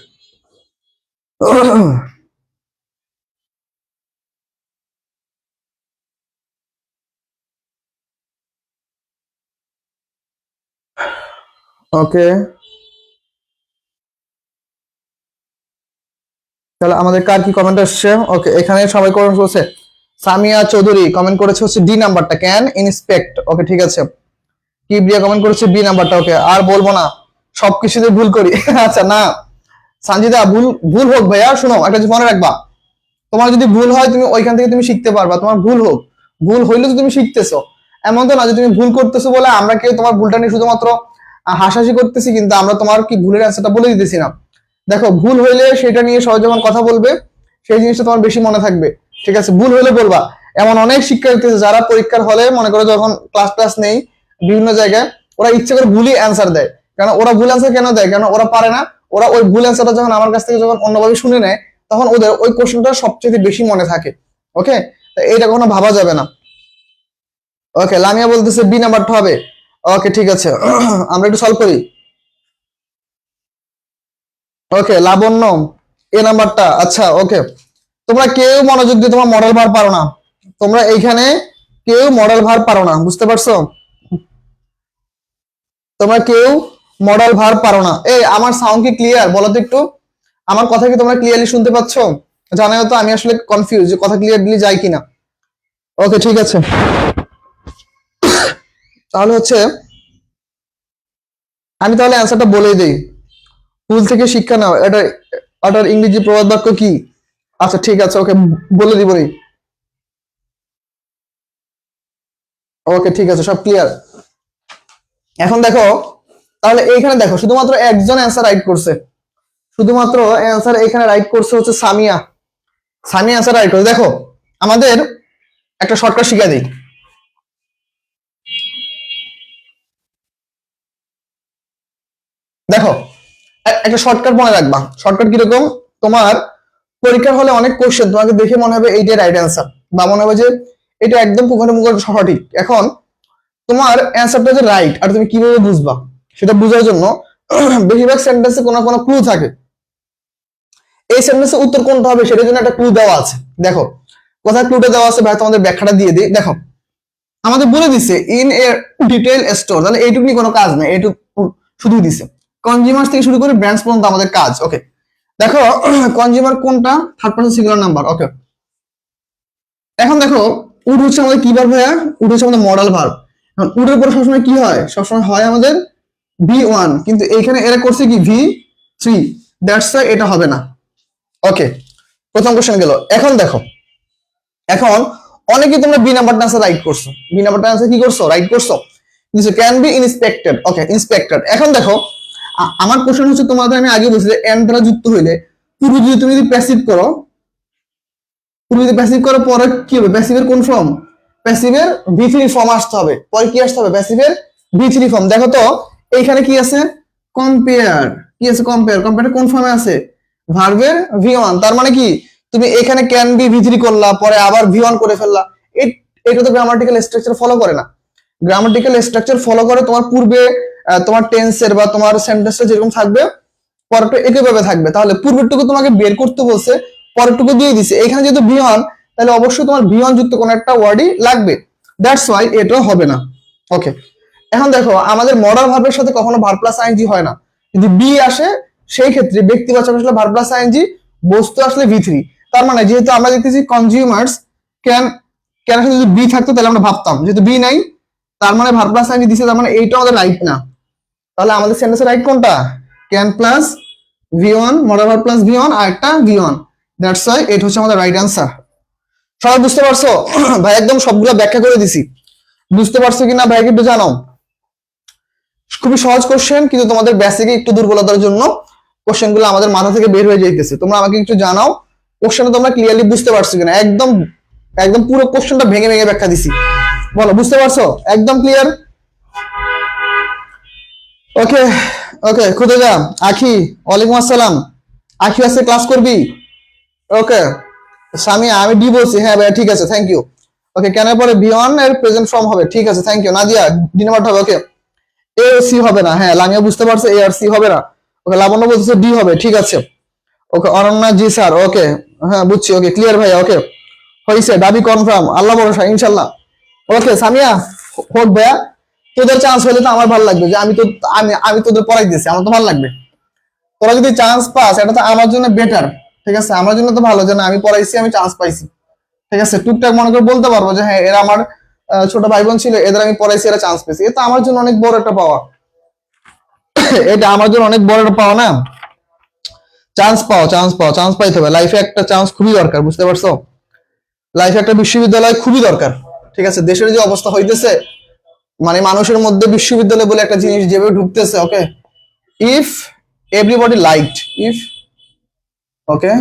ওকে তাহলে আমাদের কার কি কমেন্ট আসছে? ওকে এখানে সবাই কমেন্ট করছে। সামিয়া চৌধুরী কমেন্ট করেছে হচ্ছে ডি নাম্বারটা, ক্যান ইন্সপেক্ট। ওকে ঠিক আছে, কিবরিয়া কমেন্ট করেছে বি নাম্বারটা। ওকে আর বলবো না, সবকিছুতে ভুল করি আচ্ছা না সঞ্জিদা, ভুল ভুল হোক ভাইয়া, শোনো একটা জিনিস মনে রাখবা, তোমার যদি ভুল হয় তুমি ওইখান থেকে তুমি শিখতে পারবা। তোমার ভুল হোক, ভুল হইলে তো তুমি শিখতেছো, এমন তো না যে তুমি ভুল করতেছো বলে আমরা কেউ তোমার ভুলটা নিয়ে শুধুমাত্র হাসাহাসি করতেছি কিন্তু আমরা তোমার কি ভুলের অ্যান্সারটা বলে দিতেছি না। দেখো ভুল হইলে সেটা নিয়ে সবাই যখন কথা বলবে সেই জিনিসটা তোমার বেশি মনে থাকবে। ঠিক আছে, ভুল হইলে বলবা। এমন অনেক শিক্ষার্থী আছে যারা পরীক্ষার হলে মনে করো যখন ক্লাস ক্লাস নেই বিভিন্ন জায়গায় ওরা ইচ্ছে করে ভুলই অ্যান্সার দেয়। কারণ ওরা ভুল অ্যান্সার কেন দেয়? কারণ ওরা পারে না। ওরা ওই ভুল অ্যান্সারটা যখন আমার কাছ থেকে যখন অন্যভাবে শুনে নেয় তখন ওদের ওই কোশ্চেনটা সবচেয়ে বেশি মনে থাকে। ওকে, এইটা কখনো ভাবা যাবে না। ওকে লামিয়া বলতেছে বি নাম্বারটা হবে। ওকে ঠিক আছে আমরা একটু সলভ করি। ওকে লাবণ্য এ নাম্বারটা, আচ্ছা ওকে তোমরা কেউ মনোযোগ দিয়ে তোমার মডেল ভার পারো না, তোমরা এইখানে কেউ মডেল ভার পারো না, বুঝতে পারছো? তোমরা কেউ মডেল ভার পারো না। এই আমার সাউন্ড কি ক্লিয়ার বলো তো একটু? আমার কথা কি তোমরা ক্লিয়ারলি শুনতে পাচ্ছ? জানাও তো, আমি আসলে কনফিউজ যে কথা ক্লিয়ারলি যায় কিনা। ওকে ঠিক আছে, তাহলে হচ্ছে আমি তাহলে অ্যান্সারটা বলেই দিই। ভুল থেকে শিক্ষা নাও, এটার ইংরেজি প্রবাদ বাক্য কি? আচ্ছা ঠিক আছে, ওকে বলে দিব। ওকে ঠিক আছে, সব ক্লিয়ার। এখন দেখো, তাহলে এইখানে দেখো শুধুমাত্র একজন অ্যান্সার রাইট করছে, শুধুমাত্র অ্যান্সার এখানে রাইট করছে হচ্ছে সামিয়া। সামিয়া অ্যান্সার রাইট করছে। দেখো আমাদের একটা শর্টকাট শিখা দিই। দেখো একটা শর্টকাট মনে রাখবা। শর্টকাট কিরকম? তোমার পরীক্ষার হলে অনেক কোশ্চেন তোমাকে দেখে মনে হবে এইটাই রাইট অ্যান্সার, বা মনে হবে যে এটা একদম পুকুরে মুখে সঠিক। এখন তোমার অ্যান্সারটা যে রাইট আর তুমি কিভাবে বুঝবা সেটা বোঝার জন্য বেশিরভাগ সেন্টেন্সে কোনো কোনো ক্লু থাকে। এই সেন্টেন্সের উত্তর কোনটা হবে সেটার জন্য একটা ক্লু দেওয়া আছে। দেখো কোথায় ক্লুটা দেওয়া আছে ভাই, তোমাদের ব্যাখ্যাটা দিয়ে দিই। দেখো আমাদের বলে দিচ্ছে ইন এ ডিটেইল স্টোর, তাহলে এইটুকুনি কোনো কাজ নাই, এইটুকু শুধু দিছে। কনজিউমার থেকে শুরু করে ব্র্যান্ডস পর্যন্ত আমাদের কাজ। ওকে দেখো কনজিউমার কোনটা? Third person singular number. Okay এখন দেখো উড হচ্ছে আমাদের কি ভার্ব ভাইয়া? উড হচ্ছে আমাদের মডাল ভার্ব। এখন উডের পরে সবসময় কি হয়? সবসময় হয় আমাদের V1, কিন্তু এখানে এরা করছে কি V3, দ্যাটস ওয়াই এটা হবে না। ওকে প্রথম কোশ্চেন গেল। এখন দেখো, এখন অনেকেই তোমরা বি নাম্বারটা আনসার রাইট করছো, বি নাম্বারটা আনসার কি করছো? রাইট করছো। This can be inspected. Okay inspected. এখন দেখো আমার কোশ্চেন হচ্ছে, তোমাদের আমি আগে বলছি যে এন দ্বারা যুক্ত হইলে পূর্ব যদি তুমি যদি প্যাসিভ করো, পূর্ব যদি প্যাসিভ করো পরে কি হবে? প্যাসিভের কোন ফর্ম? প্যাসিভের V3 ফর্ম আসতে হবে। পরে কি আসতে হবে? প্যাসিভের V3 ফর্ম। দেখো তো এইখানে কি আছে? কম্পেয়ার। কি আছে? কম্পেয়ার। কম্পেয়ার কোন ফর্মে আছে? ভার্বের V1। তার মানে কি তুমি এখানে ক্যান বি V3 করলা, পরে আবার V1 করে ফেললা। এটা তো গ্রামাটিক্যাল স্ট্রাকচার ফলো করে না। গ্রামাটিক্যাল স্ট্রাকচার ফলো করে তোমার পূর্বে তোমার টেন্সের বা তোমার সেন্টেন্সটা যেরকম থাকবে পরেরটা একইভাবে থাকবে। তাহলে পূর্বেরটুকু তোমাকে বের করতে বলছে, পরেরটুকু দিয়ে দিছে। এখানে যেহেতু V1, তাহলে অবশ্যই তোমার V1 যুক্ত কোনো একটা ওয়ার্ডই লাগবে। দ্যাটস ওয়াই এটা হবে না। ওকে এখন দেখো আমাদের মডাল ভার্বের সাথে কখনো ভার্ব প্লাস আইএনজি হয় না। যদি বি আসে সেই ক্ষেত্রে ব্যক্তিবাচক আসলে ভার্ব প্লাস আইএনজি, বস্তু আসলে V3। তার মানে যেহেতু আমরা দেখতেছি কনজিউমার্স, ক্যান ক্যান আসলে যদি বি থাকতো তাহলে আমরা ভাবতাম, যেহেতু বি নাই তার মানে ভার্ব প্লাস আইএনজি দিছে, তার মানে এইটা আমাদের রাইট না। তাহলে আমাদের সেন্টেন্সের রাইট কোনটা? Can plus V1, modal verb plus V1 আর একটা V1। দ্যাটস ওয়াই এটা হচ্ছে আমাদের রাইট অ্যান্সার। সবাই বুঝতে পারছো? ভাই একদম সবগুলো ব্যাখ্যা করে দিছি। বুঝতে পারছো কিনা ভাই একটু জানাও। খুবই সহজ কোশ্চেন, কিন্তু তোমাদের বেসিকে একটু দুর্বলতার জন্য কোশ্চেনগুলো আমাদের মাথা থেকে বের হয়ে যাইতেছে। তোমরা আমাকে একটু জানাও কোশ্চেনটা তোমরা ক্লিয়ারলি বুঝতে পারছো কিনা। একদম একদম পুরো কোশ্চেনটা ভেঙে ভেঙে ব্যাখ্যা দিছি। বলো বুঝতে পারছো? একদম ক্লিয়ার? ওকে ওকে খুদে যা আখি, ওয়ালাইকুম আসসালাম। আখি আছে ক্লাস করবি? ওকে সামিয়া আমি ডি বলছি। হ্যাঁ ভাই ঠিক আছে, থ্যাংক ইউ। ওকে কেন পরে V1 এর প্রেজেন্ট ফর্ম হবে। ঠিক আছে thank you. Nadia D number হবে। ওকে এ সি হবে না। হ্যাঁ লামিয়া বুঝতে পারছে, এ আর সি হবে না। ওকে লাবণ্য বলতেছে ডি হবে। ঠিক আছে ওকে অনন্যা জি স্যার। ওকে হ্যাঁ বুঝছি। ওকে ক্লিয়ার ভাইয়া। ওকে হয়েছে, দাবি কনফার্ম, আল্লাহ ভরসা ইনশাল্লাহ। ওকে সামিয়া হোক ভাইয়া, তোদের চান্স হলে তো আমার ভালো লাগবে যে আমি তোদের পড়াই দিয়েছি, আমার তো ভালো লাগবে। তোরা যদি চান্স পাস এটা তো আমার জন্য বেটার। ঠিক আছে আমার জন্য তো ভালো যে না আমি পড়াইছি, আমি চান্স পাইছি। ঠিক আছে টুকটাক মনে করে বলতে পারবো যে হ্যাঁ এরা আমার ছোট ভাই বোন ছিল, এদের আমি পড়াইছি, এরা চান্স পেয়েছি। এটা আমার জন্য অনেক বড় একটা পাওয়া। এটা আমার জন্য অনেক বড় একটা পাওয়া না। চান্স পাও, চান্স পাও, চান্স পাইতে হবে লাইফে। একটা চান্স খুবই দরকার, বুঝতে পারছো? লাইফে একটা বিশ্ববিদ্যালয় খুবই দরকার। ঠিক আছে দেশের যে অবস্থা হইতেছে, মানে মানুষের মধ্যে বিশ্ববিদ্যালয় বলে একটা জিনিস যেভাবে ঢুকতেছে। Okay if everybody liked, if okay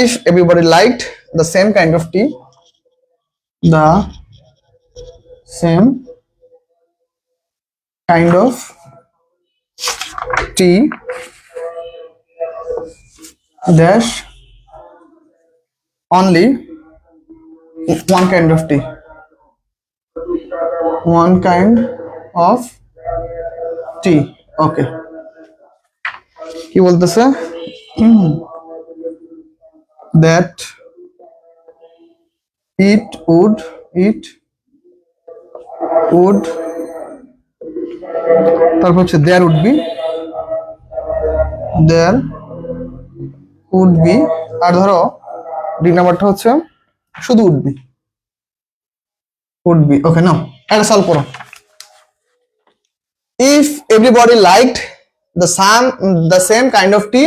if everybody liked the same kind of tea, the same kind of tea dash only one kind of tea, one kind of tea. Okay কি বলতেছে? that it would তারপর হচ্ছে there would be আর ধরো D নাম্বারটা হচ্ছে শুধু would be। ওকে নাও এটা solve করো। If everybody liked the same kind of tea.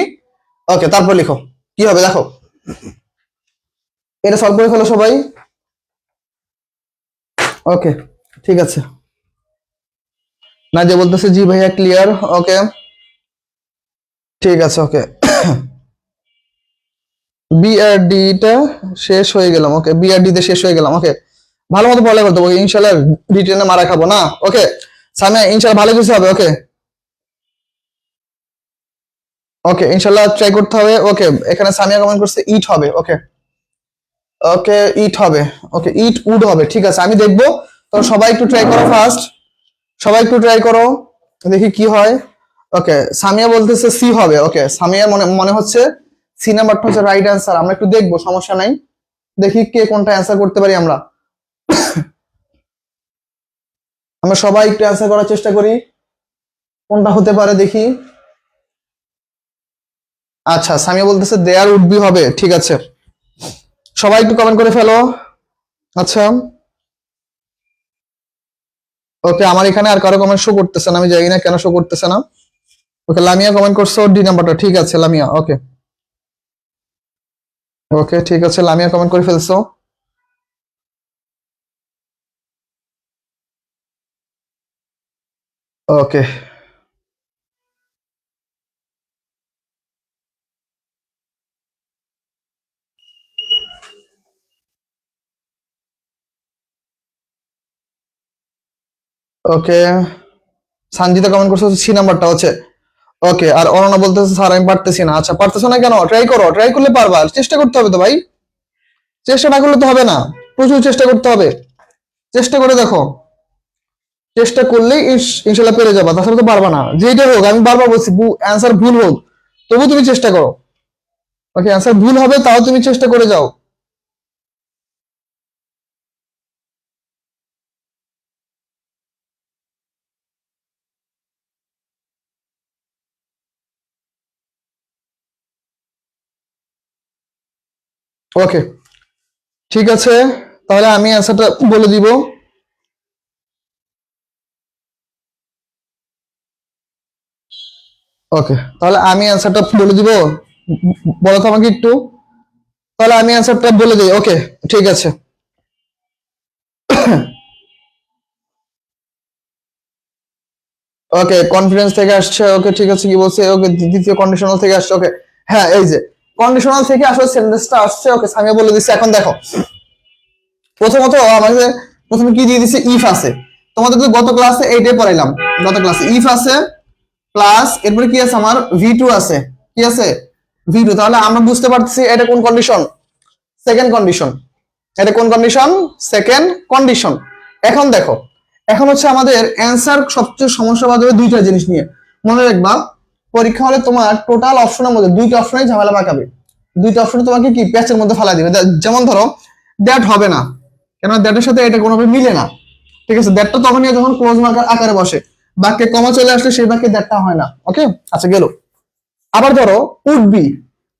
Okay, তারপর লিখো কি হবে দেখো, এটা সলভ করে ফেলো সবাই। ওকে, ঠিক আছে। না যে বলতেছে জি ভাইয়া ক্লিয়ার। ওকে, ঠিক আছে। ওকে, বিআরডি টা শেষ হয়ে গেলাম। ওকে, বিআরডি তে শেষ হয়ে গেলাম। ওকে, ভালো মতো পড়ালেখা করতে হবে ইনশাল্লাহ, রিটেনে মারা খাবো না। ওকে সামনে ইনশাল্লাহ ভালো কিছু হবে। ওকে, ওকে ইনশাল্লাহ ট্রাই করতে হবে। ওকে, এখানে সামিয়া কমেন্ট করছে ইট হবে। ওকে, ওকে ইট হবে। ওকে, ইট উড হবে। ঠিক আছে, আমি দেখবো। তো সবাই একটু ট্রাই করো ফার্স্ট, সবাই একটু ট্রাই করো, দেখি কি হয়। ওকে, সামিয়া বলতেছে সি হবে। ওকে, সামিয়ার মনে মনে হচ্ছে সি নাম্বারটা হচ্ছে রাইট অ্যান্সার। আমরা একটু দেখবো, সমস্যা নাই। দেখি কে কোনটা অ্যান্সার করতে পারি আমরা। আমরা সবাই একটু অ্যান্সার করার চেষ্টা করি, কোনটা হতে পারে দেখি। আচ্ছা, সামিয়া বলতেছে দেয়ার উড বি হবে। ঠিক আছে, সবাই একটু কমেন্ট করে ফেলো। আচ্ছা, ওকে আমার এখানে আর কারো কমেন্ট শো করতেছে না, আমি জানি না কেন শো করতেছে না। ওকে, লামিয়া কমেন্ট করছো ডি নাম্বারটা। ঠিক আছে লামিয়া। ওকে, ওকে ঠিক আছে, লামিয়া কমেন্ট করে ফেলছো। ওকে, ওকে সঞ্জিতা কমেন্ট করছো সি নাম্বারটা হচ্ছে। ওকে, আর অনন্যা বলতেছে স্যার আমি পারতেছি না। আচ্ছা, পারতেছো না কেন? ট্রাই করো, ট্রাই করলে পারবা, চেষ্টা করতে হবে তো ভাই, চেষ্টা না করলে তো হবে না, প্রচুর চেষ্টা করতে হবে। চেষ্টা করে দেখো, চেষ্টা করলেই ইনশাল্লাহ পেরে যাবা, তাছাড়া তো পারবা না। যেটা হোক, আমি বারবার বলছি অ্যান্সার ভুল হোক তবু তুমি চেষ্টা করো। ওকে, অ্যান্সার ভুল হবে তাও তুমি চেষ্টা করে যাও। ওকে, ঠিক আছে, তাহলে আমি অ্যান্সারটা বলে দিব। ওকে, তাহলে আমি অ্যান্সারটা বলে দিব। বলো তো আমাকে একটু, তাহলে আমি অ্যান্সারটা বলে দিই। ওকে, ঠিক আছে। ওকে, কনফিডেন্স থেকে আসছে। ওকে, ঠিক আছে, কি বলছে? ওকে, দ্বিতীয় কন্ডিশনাল থেকে আসছে। ওকে, হ্যাঁ এই যে কন্ডিশনাল থেকে আসলে সেন্টেন্সটা আসছে। ওকে, আমি বলে দিচ্ছি। এখন দেখো, প্রথমত আমাদের প্রথমে কি দিয়ে দিছে, ইফ আছে। তোমাদের তো গত ক্লাসে এইটাই পড়াইলাম, গত ক্লাসে ইফ আছে প্লাস এরপরে কি আছে আমার ভি টু আছে। কি আছে? V to. তাহলে আমরা বুঝতে পারছি এটা কোন কন্ডিশন, সেকেন্ড কন্ডিশন। এটা কোন কন্ডিশন? Second condition. এখন দেখো, এখন হচ্ছে আমাদের অ্যান্সার সবচেয়ে সমস্যা বাদ হবে দুইটা জিনিস নিয়ে। মনে রাখবা, পরীক্ষা হলে তোমার টোটাল অপশনের মধ্যে দুইটা অপশনে ঝামেলা পাকাবে। দুইটা অপশনে তোমাকে কি প্যাচের মধ্যে ফালা দিবে। যেমন ধরো দ্যাট হবে না, কেন দ্যাটের সাথে এটা কোনোভাবে মিলে না। ঠিক আছে, দ্যাটটা তখনই যখন ক্লোজ মার্কার আকারে বসে, বাক্যে কমা চলে আসলে সেই বাক্যে দ্যাটটা হয় না। ওকে, আচ্ছা গেল। আবার ধরো উড বি,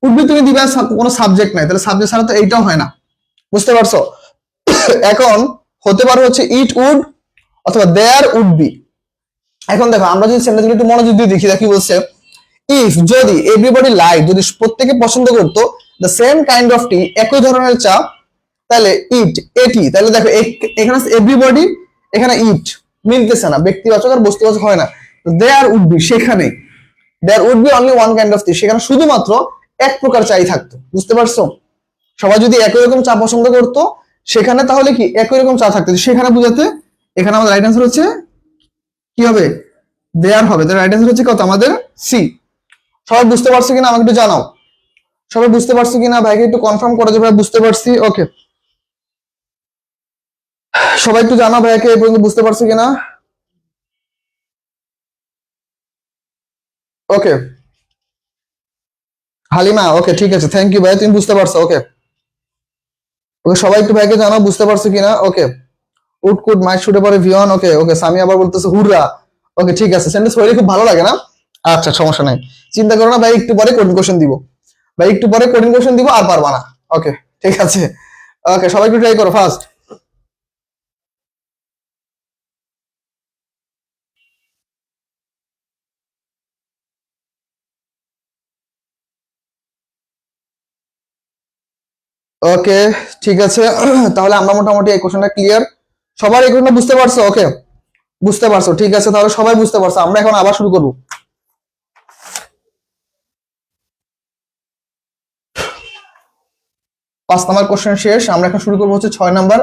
উড বি তুমি দিবা কোনো সাবজেক্ট নাই, তাহলে সাবজেক্ট ছাড়া তো এইটাও হয় না। বুঝতে পারছো? এখন হতে পারে হচ্ছে ইট উড অথবা দেয়ার উড বি। এখন দেখো, আমরা যদি সেন্টেন্সগুলো একটু মনোযোগ দিয়ে দেখি, দেখি বলছে ইফ যদি এভরিবডি লাইক, যদি প্রত্যেকে পছন্দ করতো দ্য সেম কাইন্ড অফ টি, একই ধরনের চা, তাহলে ইট এটি। তাহলে দেখো এখানে এভরিবডি, এখানে ইট মিলতেছে না, ব্যক্তিবাচক আর বস্তুবাচক হয় না। দেয়ার উড বি, সেখানে there would be only one kind of tea, সেখানে শুধুমাত্র এক প্রকার চাই থাকতো। বুঝতে পারছো? সবাই যদি একই রকম চা পছন্দ করতো সেখানে, তাহলে কি একই রকম চা থাকতো সেখানে বুঝাতে। এখানে আমাদের রাইট অ্যান্সার হচ্ছে কি হবে? দেয়ার হবে। রাইট অ্যান্সার হচ্ছে কত আমাদের? সি। সবাই বুঝতে পারছো কিনা আমাকে একটু জানাও। সবাই বুঝতে পারছো কিনা ভাইকে একটু কনফার্ম করে যে ভাই বুঝতে পারছি। ওকে, সবাই একটু জানাও ভাইকে এই পর্যন্ত বুঝতে পারছো কিনা। ওকে, হালিমা, ওকে ঠিক আছে, থ্যাংক ইউ ভাই, তুমি বুঝতে পারছো। ওকে, ওকে সবাই একটু ভাইকে জানাও বুঝতে পারছো কিনা। ওকে, উড কুড মাই শুটে পরে ভিওন। ওকে, ওকে সামি আবার বলতেছে হুররা। ওকে, ঠিক আছে, সেন্টেন্স পড়লে খুব ভালো লাগে না? আচ্ছা, সমস্যা নাই, চিন্তা করো না ভাই, একটু পরে কোডিং কোশ্চেন দিব। ভাই একটু পরে কোডিং কোশ্চেন দিব, আর পারবা না। ওকে, ঠিক আছে। ওকে, সবাই একটু ট্রাই করো ফার্স্ট। ওকে, ঠিক আছে। তাহলে আমরা মোটামুটি এই কোশ্চেনটা ক্লিয়ার। সবার এই কোশ্চেনটা বুঝতে পারছো? ওকে, বুঝতে পারছো, ঠিক আছে। তাহলে সবাই বুঝতে পারছো, আমরা এখন আবার শুরু করবো। 5 নাম্বার কোশ্চেন শেষ, আমরা এখন শুরু করবো হচ্ছে 6 নাম্বার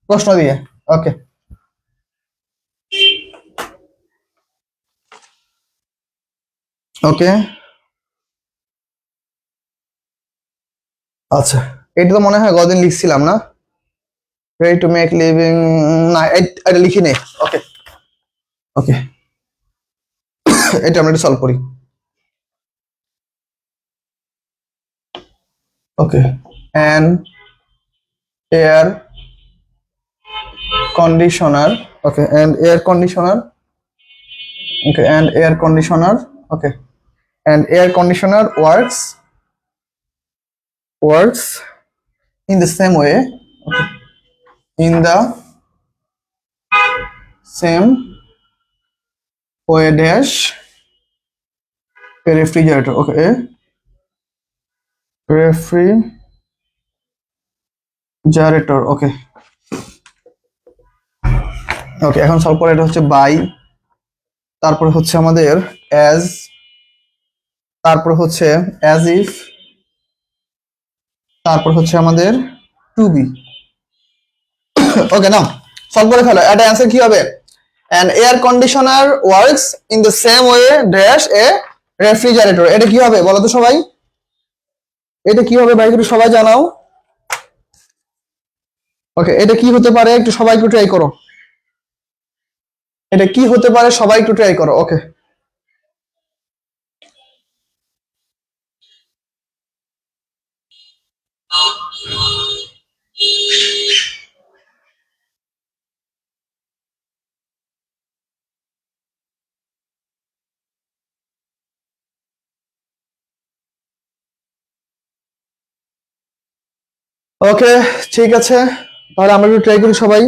প্রশ্ন দিয়ে। ওকে, ওকে, আচ্ছা। এটা তো মনে হয় গতদিন লিখছিলাম না? রেডি টু মেক লিভিং, না এটা লিখি নেই। ওকে, ওকে, এটা আমরা একটু সলভ করি। Okay, an air conditioner, okay, and air conditioner, okay, and air conditioner, okay, and air conditioner works in the same way, okay, in the same way dash a refrigerator, okay, a refrigerator, okay, okay, এখন solve করে। এটা হচ্ছে by, তারপরে হচ্ছে আমাদের as, তারপর হচ্ছে as if, তারপর হচ্ছে আমাদের টু বি। ওকে, নাও সলভ করে ফেলো। এটা অ্যান্সার কি হবে? An air conditioner works in the same way dash a refrigerator. এটা কি হবে বলো তো সবাই? এটা কি হবে ভাই, একটু সবাই জানাও। ওকে, এটা কি হতে পারে একটু সবাই একটু ট্রাই করো। এটা কি হতে পারে সবাই একটু ট্রাই করো। ওকে, ওকে, ঠিক আছে। তাহলে আমরা একটু ট্রাই করি সবাই।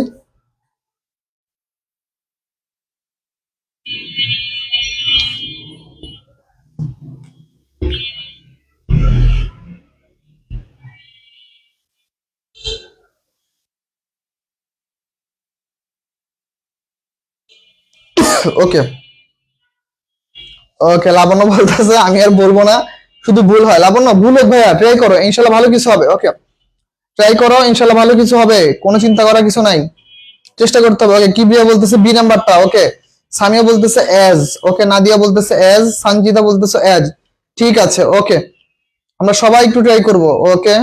ওকে, ওকে, লাবণ্য বলতেছে আমি আর বলবো না, শুধু ভুল হয়। লাবণ্য ভুল হোক ভাইয়া, ট্রাই করো, ইনশাল্লাহ ভালো কিছু হবে। ওকে, ট্রাই করো, ইনশাল্লাহ ভালো কিছু হবে, কোনো চিন্তা করার কিছু নাই, চেষ্টা করতে হবে। ওকে, কিবরিয়া বলতেছে বি নাম্বারটা। ওকে, সামিয়া বলতেছে এজ, ওকে, নাদিয়া বলতেছে এজ, সঞ্জিতা বলতেছে এজ। ঠিক আছে, ওকে, আমরা সবাই একটু ট্রাই করব। ওকে,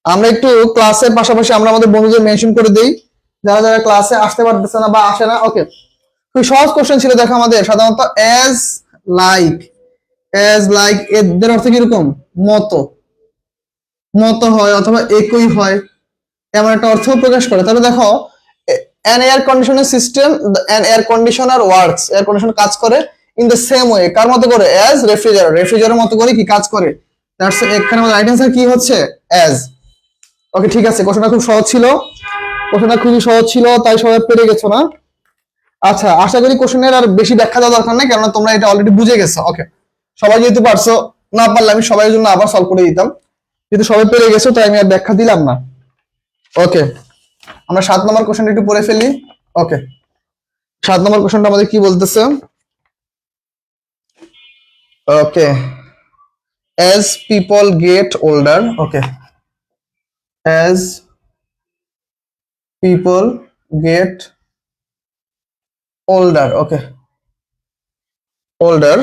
আমরা একটু ক্লাসের পাশাপাশি আমরা আমাদের বন্ধুদের মেনশন করে দেই যারা যারা ক্লাসে আসতে পারতেছে না বা আসে না। ওকে, খুব সহজ কোশ্চেন ছিল দেখো আমাদের। সাধারণত এজ লাইক, এজ লাইক এদের অর্থ কিরকম? মতো, মতো হয় অথবা একই হয়, এমন একটা অর্থ প্রকাশ করে। তাহলে দেখো, an air conditioner system, an air conditioner works, air conditioner কাজ করে ইন দ্য সেম ওয়ে, কার মতো করে? অ্যাজ রেফ্রিজারেটর, রেফ্রিজারেটর মতো করে কি কাজ করে। দ্যাটস এখানে আমাদের রাইট অ্যান্সার কি হচ্ছে? অ্যাজ। ওকে, ঠিক আছে, কোশ্চেনটা খুব সহজ ছিল, কোশ্চেনটা খুবই সহজ ছিল, তাই সবাই পেরে গেছো না? আচ্ছা, আশা করি কোশ্চেনের আর বেশি ব্যাখ্যা দেওয়ার দরকার নেই, কেননা তোমরা এটা অলরেডি বুঝে গেছো। ওকে, সবাই যেহেতু পারছো, না পারলে আমি সবাই জন্য আবার সলভ করে দিতাম, যেহেতু সবাই পেরে গেছো তাই আমি আর ব্যাখ্যা দিলাম না। ওকে, আমরা 7 নম্বর কোশ্চেনটা একটু পড়ে ফেলি। ওকে, 7 নম্বর কোশ্চেনটা আমাদের কি বলতেছে? ওকে, as people get older, okay, as people get older, okay, older,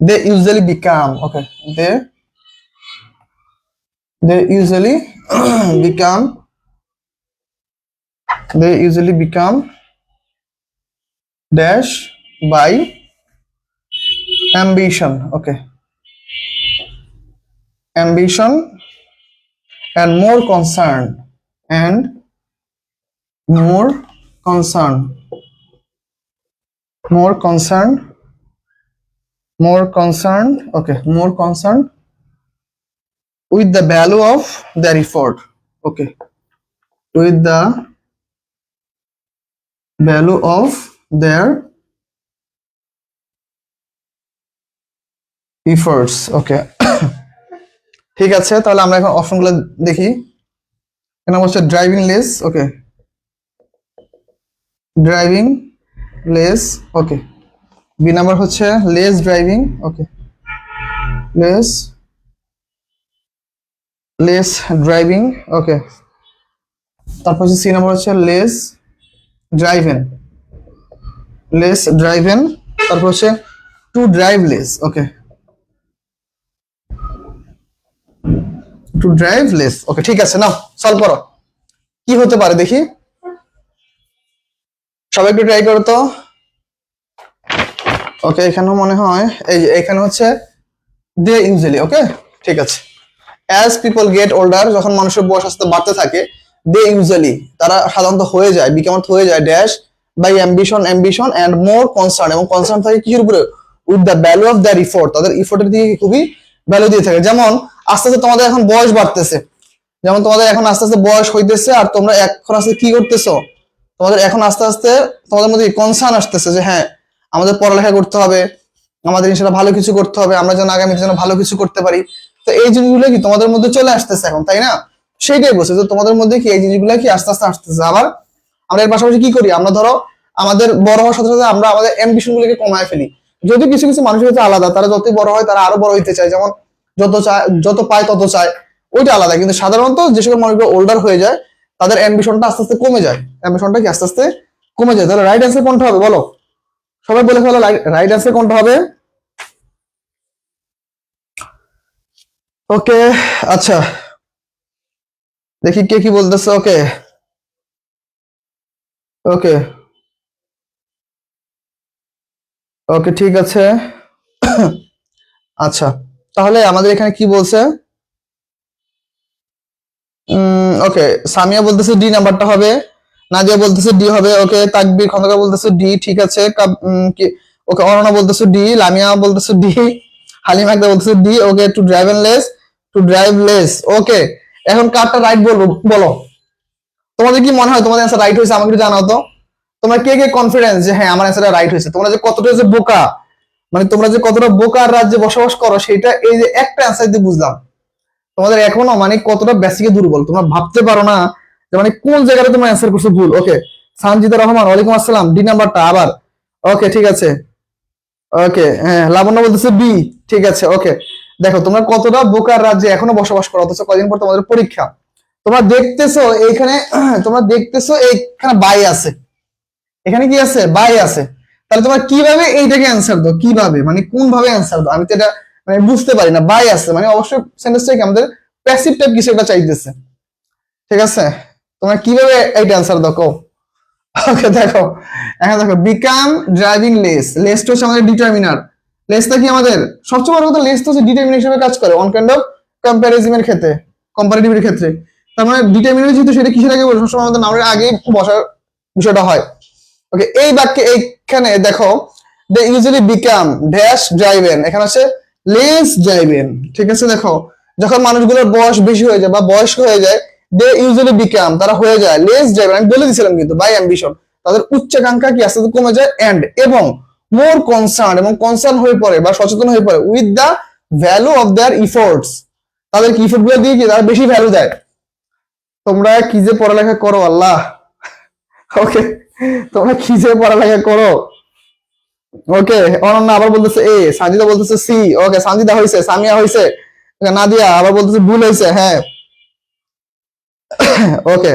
they usually become, okay, they usually become, they usually become dash by ambition, okay, ambition and more concern, and more concern, more concern, more concern, okay, more concern with the value of their effort, okay, with the value of their efforts, okay. ঠিক আছে, তাহলে আমরা এখন অপশনগুলো দেখি। এখানে হচ্ছে driving less, okay, driving less, okay. B number হচ্ছে less driving, okay, less less driving, okay. তারপর হচ্ছে সি নাম্বার হচ্ছে লেস ড্রাইভেন, লেস ড্রাইভেন। তারপর হচ্ছে to drive less, okay, to drive less, okay. ঠিক আছে, নাও সলভ করো, কি হতে পারে দেখি, সবাই একটু ট্রাই করো তো। ওকে, এখানেও মনে হয় এই যে এখানে হচ্ছে দে ইউজুয়ালি, ওকে, ঠিক আছে। অ্যাজ পিপল গেট ওল্ডার, যখন মানুষের বয়স আস্তে বাড়তে থাকে, দে ইউজুয়ালি, তারা সাধারণত হয়ে যায়, বিকাম হয়ে যায় dash by ambition, ambition and more concern, এবং কনসার্ন থাকে কিসের উপরে, with the value of their effort, তাদের ইফোর্টের দিকে খুবই ভ্যালু দিয়ে থাকে। যেমন আস্তে আস্তে তোমাদের এখন বয়স বাড়তেছে, যেমন তোমাদের এখন আস্তে আস্তে বয়স হইতেছে, আর তোমরা এখন আস্তে কি করতেছো, তোমাদের এখন আস্তে আস্তে তোমাদের মধ্যে কনসার্ন আসতেছে যে হ্যাঁ আমাদের পড়ালেখা করতে হবে, আমাদের ইনশাআল্লাহ ভালো কিছু করতে হবে, আমরা যেন আগামীতে যেন ভালো কিছু করতে পারি। তো এই জিনিসগুলো কি তোমাদের মধ্যে চলে আসতেছে এখন, তাই না? সেইটাই বলছে যে তোমাদের মধ্যে কি এই জিনিসগুলো কি আস্তে আস্তে আসতেছে। আবার আমরা এর পাশাপাশি কি করি, আমরা ধরো আমাদের বড় হওয়ার সাথে সাথে আমরা আমাদের অ্যাম্বিশন গুলোকে কমায় ফেলি। যদি কিছু কিছু মানুষের হচ্ছে আলাদা, তারা যতই বড় হয় তারা আরো বড় হইতে চায়, যেমন যত চায়, যত পায় তত চায়, ওইটা আলাদা। কিন্তু সাধারণত যে সকল মানুষগুলো ওল্ডার হয়ে যায় তাদের অ্যাম্বিশনটা আস্তে আস্তে কমে যায়, অ্যাম্বিশনটা কি আস্তে আস্তে কমে যায়। তাহলে রাইট অ্যান্সার কোনটা হবে বলো, সবাই বলে ফেলো রাইট অ্যান্সার কোনটা হবে। ওকে, আচ্ছা দেখি কে কি বলতেছে। ওকে ওকে ওকে, ঠিক আছে। আচ্ছা, তাহলে আমাদের এখানে কি বলছে, ওকে, সামিয়া বলতেছে ডি নাম্বারটা হবে, নাদিয়া বলতেছে ডি হবে, ওকে, তাকবীর খন্দকার বলতেছে ডি, ঠিক আছে। ওকে, অননা বলতেছে ডি, লামিয়া বলতেছে ডি, হালিমা আকদা বলতেছে D, okay. To drive and less, to drive less, okay. এখন কারটা রাইট বলবো বলো, তোমাদের কি মনে হয় তোমাদের অ্যান্সার রাইট হয়েছে, আমাকে একটু জানাও তো। তোমরা কে কে কনফিডেন্স যে হ্যাঁ আমার অ্যান্সারটা রাইট হয়েছে, তোমরা যে কতটা যে বোকা, মানে তোমরা যে কতটা বোকার রাজ্যে বসবাস করো সেটা এই যে একটা অ্যান্সার দিয়ে বুঝলাম। তোমাদের এখনো মানে কতটা বেসিকে দুর্বল, তোমরা ভাবতে পারো না যে মানে কোন জায়গাটা তোমরা অ্যান্সার করছো ভুল। ওকে, সানজিদা রহমান ওয়ালাইকুম আসসালাম, ডি নাম্বারটা আবার, ওকে, ঠিক আছে। ওকে, হ্যাঁ, লাবণ্য বলতেছে বি, ঠিক আছে। ওকে, দেখো তোমরা কতটা বোকার রাজ্যে এখনো বসবাস করো, অথচ কদিন পর তোমাদের পরীক্ষা। তোমরা দেখতেছো এইখানে, তোমরা দেখতেছো এইখানে বাই আছে, এখানে কি আছে, বাই আছে। তাহলে তোমরা কিভাবে এইটাকে অ্যান্সার দাও, কিভাবে মানে কোন ভাবে অ্যান্সার দাও, আমি তো এটা মানে বুঝতে পারি না। বাই আছে মানে অবশ্যই সেন্টেন্সটাকে আমাদের প্যাসিভ টাইপ কিছু একটা চাইতেছে, ঠিক আছে। তোমরা কিভাবে এইটা অ্যান্সার দাও কও। ওকে, দেখো এখন দেখো, বিকাম ড্রাইভিং লেস, লেসটা হচ্ছে আমাদের ডিটারমিনার। লেসটা কি আমাদের সবচেয়ে বড় কথা, লেসটা হচ্ছে ডিটারমিনার হিসেবে কাজ করে অন কাইন্ড অফ কম্পারিজনের ক্ষেত্রে, কম্পারেটিভের ক্ষেত্রে। তার মানে ডিটারমিনার যেহেতু সেটা কিসের আগে বসে, সবসময় আমাদের নামের আগে বসার বিষয়টা হয়। ওকে, এই বাক্যে এইখানে দেখো, দে ইউজুয়ালি বিকাম ড্যাশ ড্রাইভেন, এখানে আছে লেস ড্রাইভেন, ঠিক আছে। দেখো যখন মানুষগুলোর বয়স বেশি হয়ে যায় বা বয়স্ক হয়ে যায়, দে ইউজুয়ালি বিকাম, তারা হয়ে যায় লেস ড্রাইভেন, আমি বলে দিয়েছিলাম কিন্তু, বাই অ্যাম্বিশন, তাদের উচ্চাকাঙ্ক্ষা কি আস্তে আস্তে কমে যায়, এন্ড এবং মোর কনসার্ন, এবং কনসার্ন হয়ে পড়ে বা সচেতন হয়ে পড়ে, with the value of their efforts, তাদের কি ইফোর্ট গুলো দিয়ে কি তারা বেশি ভ্যালু দেয়। তোমরা কি যে পড়ালেখা করো আল্লাহ। ওকে, তোমরা কি যে পড়ালেখা করো। ওকে, অনন্যা আবার বলতেছে এ, সাজিদা বলতেছে সি, ওকে, সাজিদা হয়েছে, সামিয়া হয়েছে, নাদিয়া আবার বলতেছে ভুল হয়েছে, হ্যাঁ। ওকে,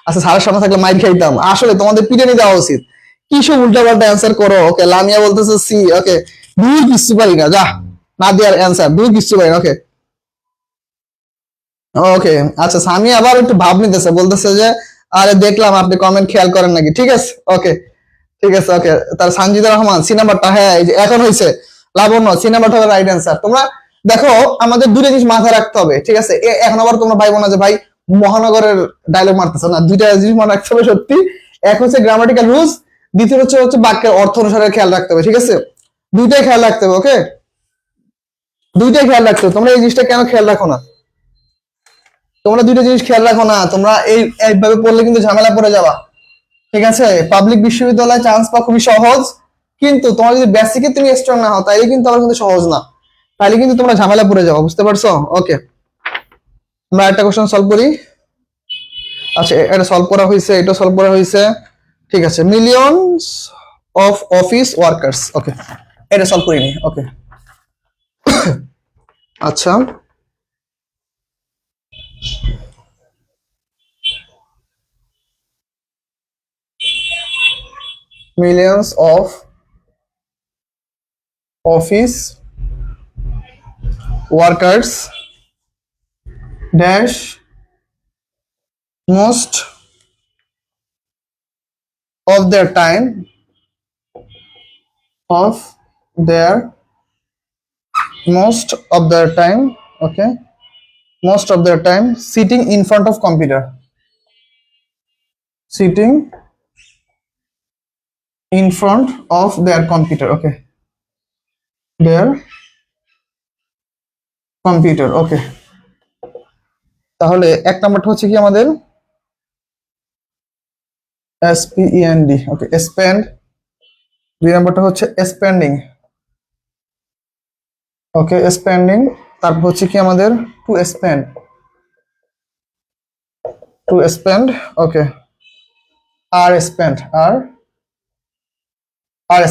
আচ্ছা, সারার সামনে থাকলে মাইর খাইতাম, আসলে তোমাদের পিটানি দেওয়া উচিত, কি সব উল্টা পাল্টা অ্যান্সার করো। ওকে, লামিয়া বলতেছে সি, ওকে, দুই কিচ্ছু পারি না, যা নাদিয়ার অ্যান্সার দুই কিচ্ছু পারি না। ওকে ওকে, আচ্ছা, সামিয়া আবার একটু ভাব নিতেছে, বলতেছে যে আরে দেখলাম আপনি কমেন্ট খেয়াল করেন নাকি, ঠিক আছে। ওকে, ঠিক আছে। ওকে, তার সানজিদা রহমান সি নাম্বারটা, হ্যাঁ এই যে এখন হয়েছে, লাবণ্য সি নাম্বারটা হবে রাইট অ্যান্সার। তোমরা দেখো আমাদের দুটো জিনিস মাথায় রাখতে হবে, ঠিক আছে। এখন আবার তোমরা ভাইবো না যে ভাই মহানগরের ডায়লগ মারতেছো না, দুইটা জিনিস মনে রাখতে হবে সত্যি। এক হচ্ছে গ্রামাটিক্যাল রুলস, দ্বিতীয় হচ্ছে হচ্ছে বাক্যের অর্থ অনুসারে খেয়াল রাখতে হবে, ঠিক আছে। দুইটাই খেয়াল রাখতে হবে, ওকে, দুইটাই খেয়াল রাখতে হবে। তোমরা এই জিনিসটা কেন খেয়াল রাখো না, তোমরা দুইটা জিনিস খেয়াল রাখো না, তোমরা এইভাবে পড়লে কিন্তু ঝামেলা পড়ে যাবা, ঠিক আছে। পাবলিক বিশ্ববিদ্যালয়ে চান্স পাওয়া খুবই সহজ, কিন্তু তোমার যদি বেসিকে তুমি স্ট্রং না হও তাইলে কিন্তু আবার কিন্তু সহজ না, তাইলে কিন্তু তোমরা ঝামেলা পড়ে যাও, বুঝতে পারছো। ওকে, আমরা একটা কোশ্চেন সলভ করি। আচ্ছা, এটা সলভ করা হয়েছে, এটা সলভ করা হয়েছে, ঠিক আছে। মিলিয়নস অফ অফিস ওয়ার্কার্স, ওকে, এটা সলভ করিনি, ওকে। আচ্ছা, millions of office workers dash most of their time of their most of their time, okay, most of their time sitting in front of computer, sitting in front of their computer, okay, their computer, okay। তাহলে এক নাম্বারটা হচ্ছে কি আমাদের spend, ওকে, spend। দুই নাম্বারটা হচ্ছে spending, ওকে, spending। তারপর হচ্ছে কি আমাদের to spend, to spend, okay, are spend, are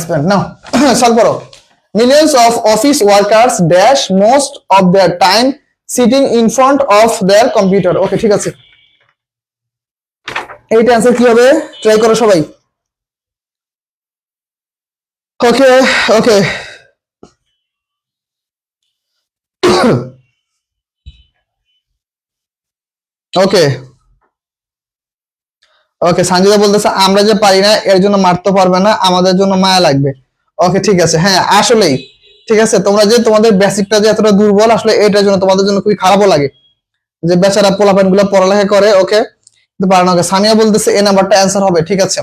spend. Now solve করো। Millions of office workers dash most of their time sitting in front of their computer, okay, ঠিক আছে। এইটা অ্যান্সার কি হবে ট্রাই করো সবাই। ওকে ওকে ওকে ওকে, সঞ্জিতা বলতেছে আমরা যে পারি না এর জন্য মারতে পারবে না, আমাদের জন্য মায়া লাগবে। ওকে, ঠিক আছে, হ্যাঁ আসলেই ঠিক আছে। তোমরা যে তোমাদের বেসিকটা যে এতটা দুর্বল, আসলে এটার জন্য তোমাদের জন্য খুবই খারাপও লাগে যে বেচারা পোলাপান গুলো পড়ালেখা করে, ওকে, কিন্তু পারে না। ওকে, সামিয়া বলতেছে এ নাম্বারটা অ্যান্সার হবে, ঠিক আছে।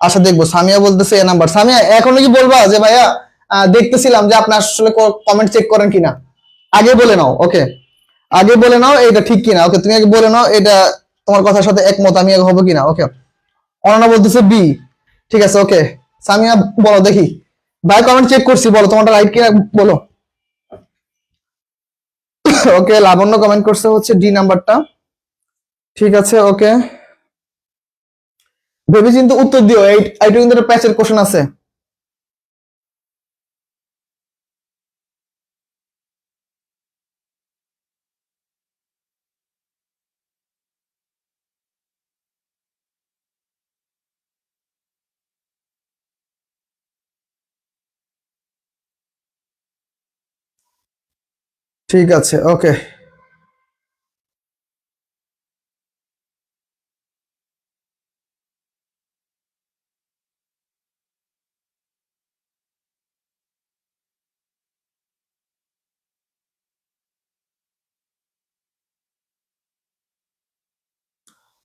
আচ্ছা দেখবো, সামিয়া বলতেছে এ নাম্বার। সামিয়া এখনো কি বলবা যে ভাইয়া দেখতেছিলাম যে আপনি আসলে কমেন্ট চেক করেন কিনা, আগে বলে নাও, ওকে, আগে বলে নাও এটা ঠিক কিনা, ওকে, তুমি আগে বলে নাও এটা তোমার কথার সাথে একমত আমি আগে হবো কিনা, ওকে। অনন্যা বলতেছে বি, ঠিক আছে, ওকে। সামিয়া বলো দেখি, ভাই কমেন্ট চেক করছি, বলো তোমারটা রাইট কিনা বলো। ওকে, লাবণ্য কমেন্ট করছে হচ্ছে ডি নাম্বারটা, ঠিক আছে, ওকে। ভেবে চিন্তে উত্তর দিও, এইটা কিন্তু একটা প্যাচের কোশ্চেন আছে। ঠিক আছে, ওকে।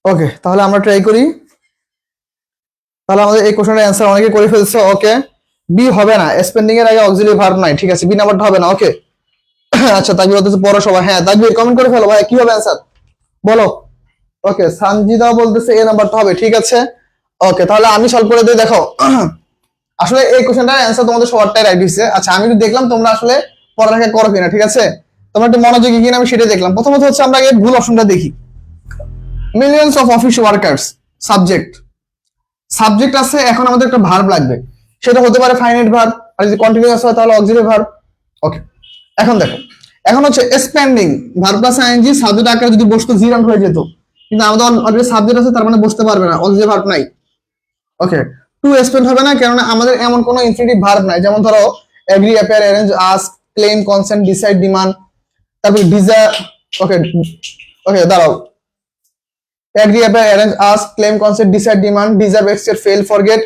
ওকে, তাহলে আমরা ট্রাই করি। তাহলে আমাদের এই কোশ্চেনের অ্যান্সার অনেকে করে ফেলছে, ওকে। বি হবে না, স্পেন্ডিং এর আগে অক্সিলারি ভার্ব নাই, ঠিক আছে, বি নাম্বারটা হবে না, ওকে। আচ্ছা, তাকবির বলতেছে পড়ো সবাই, হ্যাঁ তাকবির কমেন্ট করে ফেলো ভাই, কি হবে অ্যান্সার বলো। ওকে, সানজিদা বলতেছে এ নাম্বারটা হবে, ঠিক আছে, ওকে। তাহলে আমি সলভ করে দিই, দেখো আসলে এই কোশ্চেনটার অ্যান্সার তোমাদের সবারটাই রাইট হয়েছে। আচ্ছা, আমি একটু দেখলাম তোমরা আসলে পড়ালেখা করো কিনা, ঠিক আছে, তোমরা একটু মনোযোগী কিনা আমি সেটাই দেখলাম। প্রথমত হচ্ছে আমরা আগে ভুল অপশনটা দেখি। Millions of office workers, subject, subject আছে, এখন আমাদের একটা ভার্ব লাগবে, সেটা হতে পারে ফাইনাইট ভার্ব, আর যদি কন্টিনিউয়াস হয় তাহলে অক্সিলারি ভার্ব, ওকে। এখন দেখো, এখন হচ্ছে spending, verb plus ING subject আকারে যদি বসতো জিরান হয়ে যেত, কিন্তু আমাদের অলরেডি সাবজেক্ট আছে, তার মানে বসতে পারবে না, অক্সিলারি ভার্ব নাই, ওকে। টু স্পেন্ড হবে না, কেননা আমাদের এমন কোনো ইনফিনিটিভ ভার্ব নাই, যেমন ধরো agree, appear, arrange, ask, claim, consent, decide, demand, তারপর ডিজায়ার, ওকে ওকে, দাঁড়াও, agree, appear, arrange, ask, claim, consent, decide, demand, deserve, accept, fail, forget,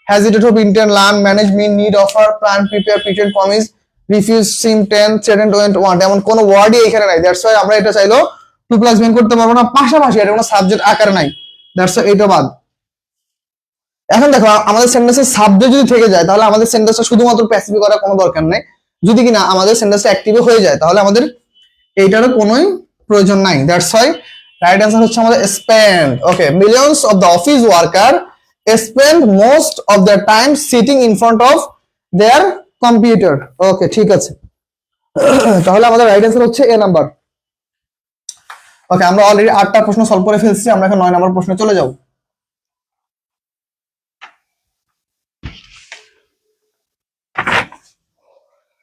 hesitate, hope, intend, learn, manage, mean, need, offer, plan, prepare, pretend, promise, refuse, seem, tend, threaten, don't, want, এমন কোনো ওয়ার্ডই এখানে নাই। That's why আমরা এটা চাইলো two plus main করতে পারবো না, পাশাপাশি এটা কোনো সাবজেক্ট আকারে নাই, দ্যাটস ওয়াই এটা বাদ। এখন দেখো, আমাদের সেন্টেন্সের সাবজেক্ট যদি থেকে যায় তাহলে আমাদের সেন্টেন্সটা শুধুমাত্র প্যাসিফিক করার কোনো দরকার নেই। যদি কিনা আমাদের সেন্টেন্সটা অ্যাক্টিভ হয়ে যায় তাহলে আমাদের এইটারও কোনোই প্রয়োজন নাই। দ্যাটস ওয়াই রাইট অ্যান্সার হচ্ছে আমাদের spend, okay. Millions of the office worker spend most of the time sitting in front of their computer, okay, ঠিক আছে। তাহলে আমাদের রাইট অ্যান্সার হচ্ছে এ নাম্বার। ওকে, আমরা অলরেডি 8টা প্রশ্ন সলভ করে ফেলছি, আমরা এখন 9 নম্বর প্রশ্নে চলে যাব।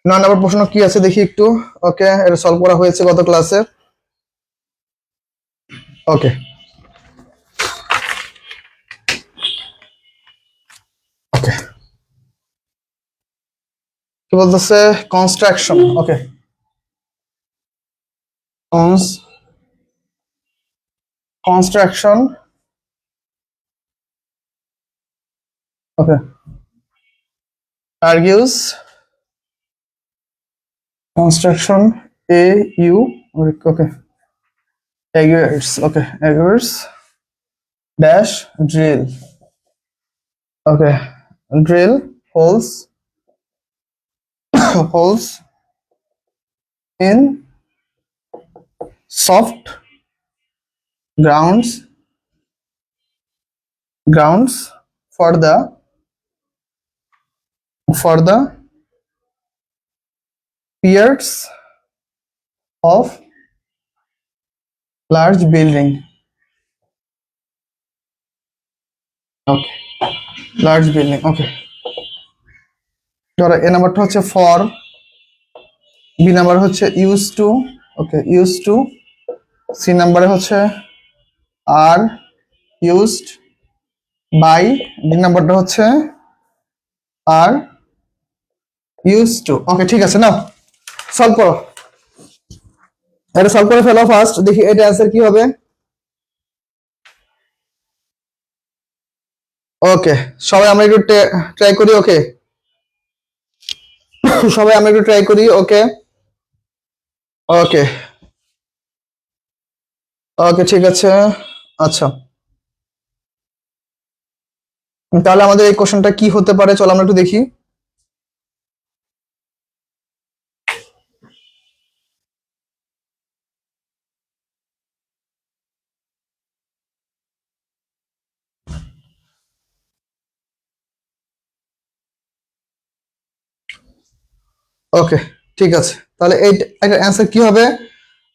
9 নম্বর প্রশ্ন কি আছে দেখি একটু। ওকে, এটা সলভ করা হয়েছে গত ক্লাসে। ওকে, ওকে, কি বলতেছে? Construction. Okay, construction. Okay, argues construction a u. Okay, argues. Okay, argues dash drill. Okay, drill holes holes in soft grounds for the piers of large building. Okay, large building. Okay, ধরো A নাম্বারটা হচ্ছে for, B number হচ্ছে use to. Okay, use to. C নাম্বারে হচ্ছে are used by, D নাম্বারটা হচ্ছে are use to. ওকে, ঠিক আছে, নাও সলভ করো। এটা সলভ করে ফেলো ফার্স্ট, দেখি এটা অ্যান্সার কি হবে। ওকে, সবাই আমরা একটু ট্রাই করি। ওকে, সবাই আমরা একটু ট্রাই করি। ওকে, ওকে, ওকে, ঠিক আছে। আচ্ছা, তাহলে আমাদের এই কোশ্চেনটা কি হতে পারে, চলো আমরা একটু দেখি। ওকে, ঠিক আছে, তাহলে এই একটা অ্যান্সার কি হবে?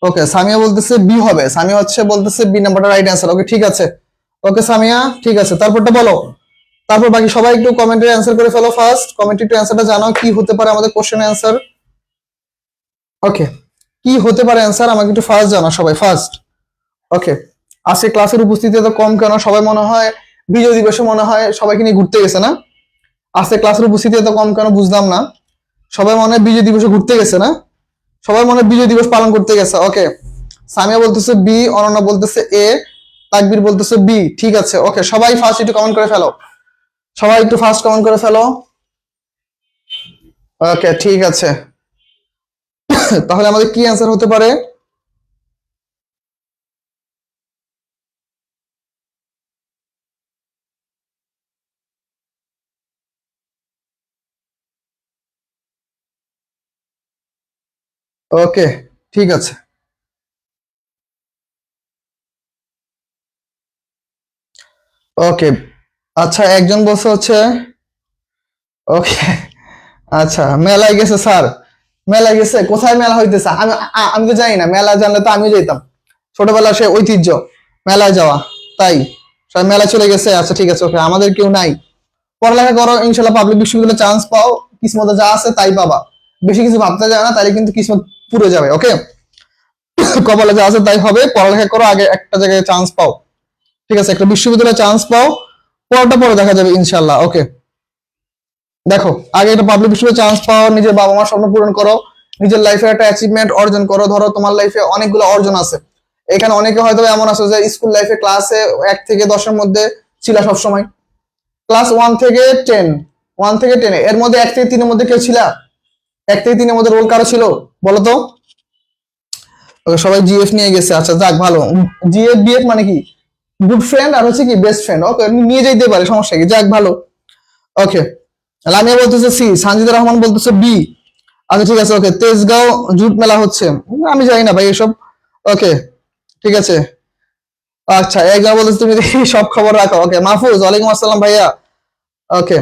ওকে, সামিয়া বলতেছে বি হবে। সামিয়া হচ্ছে বলতেছে বি নাম্বারটা রাইট অ্যান্সার। ওকে, ঠিক আছে। ওকে সামিয়া, ঠিক আছে, তারপরটা বলো। তারপর বাকি সবাই একটু কমেন্টে অ্যান্সার করে ফেলো। ফার্স্ট কমেন্টে একটু অ্যান্সারটা জানাও, কি হতে পারে আমাদের কোশ্চেনের অ্যান্সার। ওকে, কি হতে পারে অ্যান্সার আমাকে একটু ফার্স্ট জানাও সবাই, ফার্স্ট। ওকে, আজকে ক্লাসের উপস্থিতি এত কম কেন? সবাই মনে হয় বিজয় দিবসে মনে হয় সবাইকে নিয়ে ঘুরতে গেছে না? আজকে ক্লাসের উপস্থিতি এত কম কেন বুঝলাম না। সবাই মনে হয় বিজয় দিবসে ঘুরতে গেছে না? সবাই মনে হয় বিজয় দিবস পালন করতে গেছে। ওকে, সামিয়া বলতেছে বি, অনন্যা বলতেছে এ, তাকবীর বলতেছে বি। ঠিক আছে, ওকে, সবাই ফার্স্ট একটু কমেন্ট করে ফেলো। সবাই একটু ফার্স্ট কমেন্ট করে ফেলো। ওকে, ঠিক আছে। তাহলে আমাদের কি অ্যান্সার হতে পারে? ওকে, ঠিক আছে। ওকে, আচ্ছা, একজন বলছে হচ্ছে ওকে, আচ্ছা, মেলায় গেছে স্যার। মেলায় গেছে, কোথায় মেলা হইতেছে? আমি তো জানি না, মেলা জানলে তো আমিও যেতাম। ছোটবেলা সে ঐতিহ্য মেলায় যাওয়া, তাই সবাই মেলায় চলে গেছে। আচ্ছা, ঠিক আছে, ওকে, আমাদের কেউ নাই। পড়ালেখা করো, ইনশাল্লাহ পাবলিক বিশ্ববিদ্যালয়ে চান্স পাও, কিসমতে যা আছে তাই পাবা। বেশি কিছু ভাবতে যায় না, তাইলে কিন্তু কিসমত পুরো যাবে। ওকে, কপালে যা আছে তাই হবে। পড়ালেখা করো, আগে একটা জায়গায় চান্স পাও। ঠিক আছে, একটা বিশ্ববিদ্যালয়ে চান্স পাও, পরটা পরে দেখা যাবে ইনশাল্লাহ। ওকে, দেখো, আগে একটা পাবলিক বিশ্ববিদ্যালয়ে চান্স পাও, নিজের বাবা মার স্বপ্ন পূরণ করো, নিজের লাইফে একটা অ্যাচিভমেন্ট অর্জন করো। ধরো তোমার লাইফে অনেকগুলো অর্জন আছে, এখানে অনেকে হয়তো এমন আছে যে স্কুল লাইফে ক্লাসে 1 থেকে 10-এর মধ্যে ছিল সবসময়, ক্লাস 1 থেকে 10 এর মধ্যে 1 থেকে 3-এর মধ্যে কেউ ছিল? 1 থেকে 3-এর মধ্যে রোল কারো ছিল বলো তো? ওকে, সবাই জিএফ নিয়ে গেছে। আচ্ছা, যাক, ভালো। জিএফ বিএফ মানে কি? গুড ফ্রেন্ড আর হচ্ছে কি বেস্ট ফ্রেন্ড। ওকে, নিয়ে যেতে পারে, সমস্যা কি? যাক, ভালো। ওকে, লামিয়া বলতেছে সি, সানজিদা রহমান বলতেছে বি। আচ্ছা, ঠিক আছে। ওকে, তেজগাঁও জুট মেলা হচ্ছে, আমি জানি না ভাই এসব। ওকে, ঠিক আছে। আচ্ছা, একজন বলতেছে তুমি দেখি সব খবর রাখো। ওকে, মাহফুজ, ওয়ালাইকুম আসসালাম ভাইয়া। ওকে,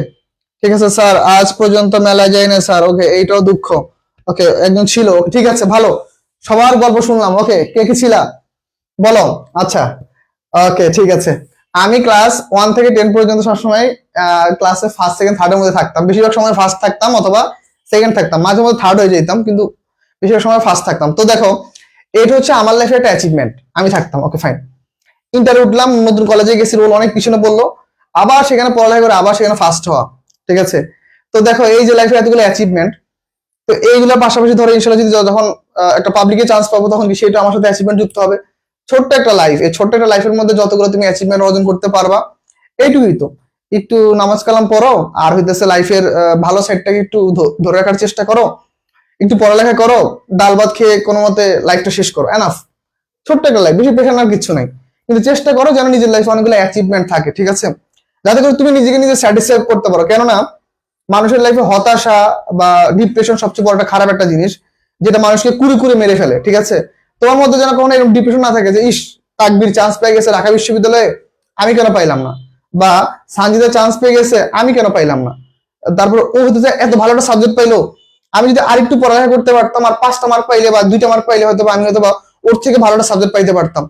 ঠিক আছে স্যার, আজ পর্যন্ত মেলায় যাই না স্যার। ওকে, এইটাও দুঃখ। ওকে, একজন ছিল। ঠিক আছে, ভালো, সবার গল্প শুনলাম। ওকে, কে কে ছিলা? বলো। আচ্ছা, ওকে, ঠিক আছে। আমি ক্লাস 1 থেকে 10 পর্যন্ত সবসময় ক্লাসে ফার্স্ট সেকেন্ড থার্ডের মধ্যে থাকতাম, বেশিরভাগ সময় ফার্স্ট থাকতাম অথবা সেকেন্ড থাকতাম, মাঝে মধ্যে থার্ড হয়ে যেতাম, কিন্তু বেশিরভাগ সময় ফার্স্ট থাকতাম। তো দেখো, এটা হচ্ছে আমার লাইফের একটা অ্যাচিভমেন্ট, আমি থাকতাম। ওকে, ফাইন। ইন্টারভিউ উঠলাম, নতুন কলেজে গেছি, রোল অনেক পিছনে পড়লো, আবার সেখানে পড়ালেখা করে আবার সেখানে ফার্স্ট হওয়া। ঠিক আছে, তো দেখো এই যে লাইফের এতগুলো অ্যাচিভমেন্ট, তো এইগুলোর পাশাপাশি ধরো ইনশাল্লাহ যদি যখন একটা পাবলিকে চান্স পাবো, তখন সেটা আমার সাথে অ্যাচিভমেন্ট যুক্ত হবে। ছোট্ট একটা লাইফ, এই ছোট্ট একটা লাইফের মধ্যে যতগুলো তুমি অ্যাচিভমেন্ট অর্জন করতে পারবা, এইটুকুই তো। একটু নামাজ কালাম পড়ো, আর হইতেছে লাইফের ভালো সাইডটাকে একটু ধরে রাখার চেষ্টা করো, একটু পড়ালেখা করো, ডাল ভাত খেয়ে কোনো মতে লাইফটা শেষ করো, এনাফ। ছোট্ট একটা লাইফ, বেশি প্রেশার আর কিছু নাই। কিন্তু চেষ্টা করো যেন নিজের লাইফে অনেকগুলো অ্যাচিভমেন্ট থাকে, ঠিক আছে, যাতে করে তুমি নিজেকে নিজে স্যাটিসফাই করতে পারো। কেননা মানুষের লাইফে হতাশা বা ডিপ্রেশন সবচেয়ে বড় একটা খারাপ একটা জিনিস, যেটা মানুষকে কুড়ে কুড়ে মেরে ফেলে। ঠিক আছে, তোমার মধ্যে যেন কোনো এরকম ডিপ্রেশন না থাকে যে ইস, তাকবীর চান্স পেয়ে গেছে ঢাকা বিশ্ববিদ্যালয়ে, আমি কেন পাইলাম না, বা সানজিদা চান্স পেয়ে গেছে, আমি কেন পাইলাম না, তারপর ও হতে যায় এত ভালো একটা সাবজেক্ট পাইলো, আমি যদি আরেকটু পড়ালেখা করতে পারতাম, আর 5টা মার্ক পাইলে বা 2টা মার্ক পাইলে হয়তো আমি হয়তো বা ওর থেকে ভালো একটা সাবজেক্ট পাইতে পারতাম।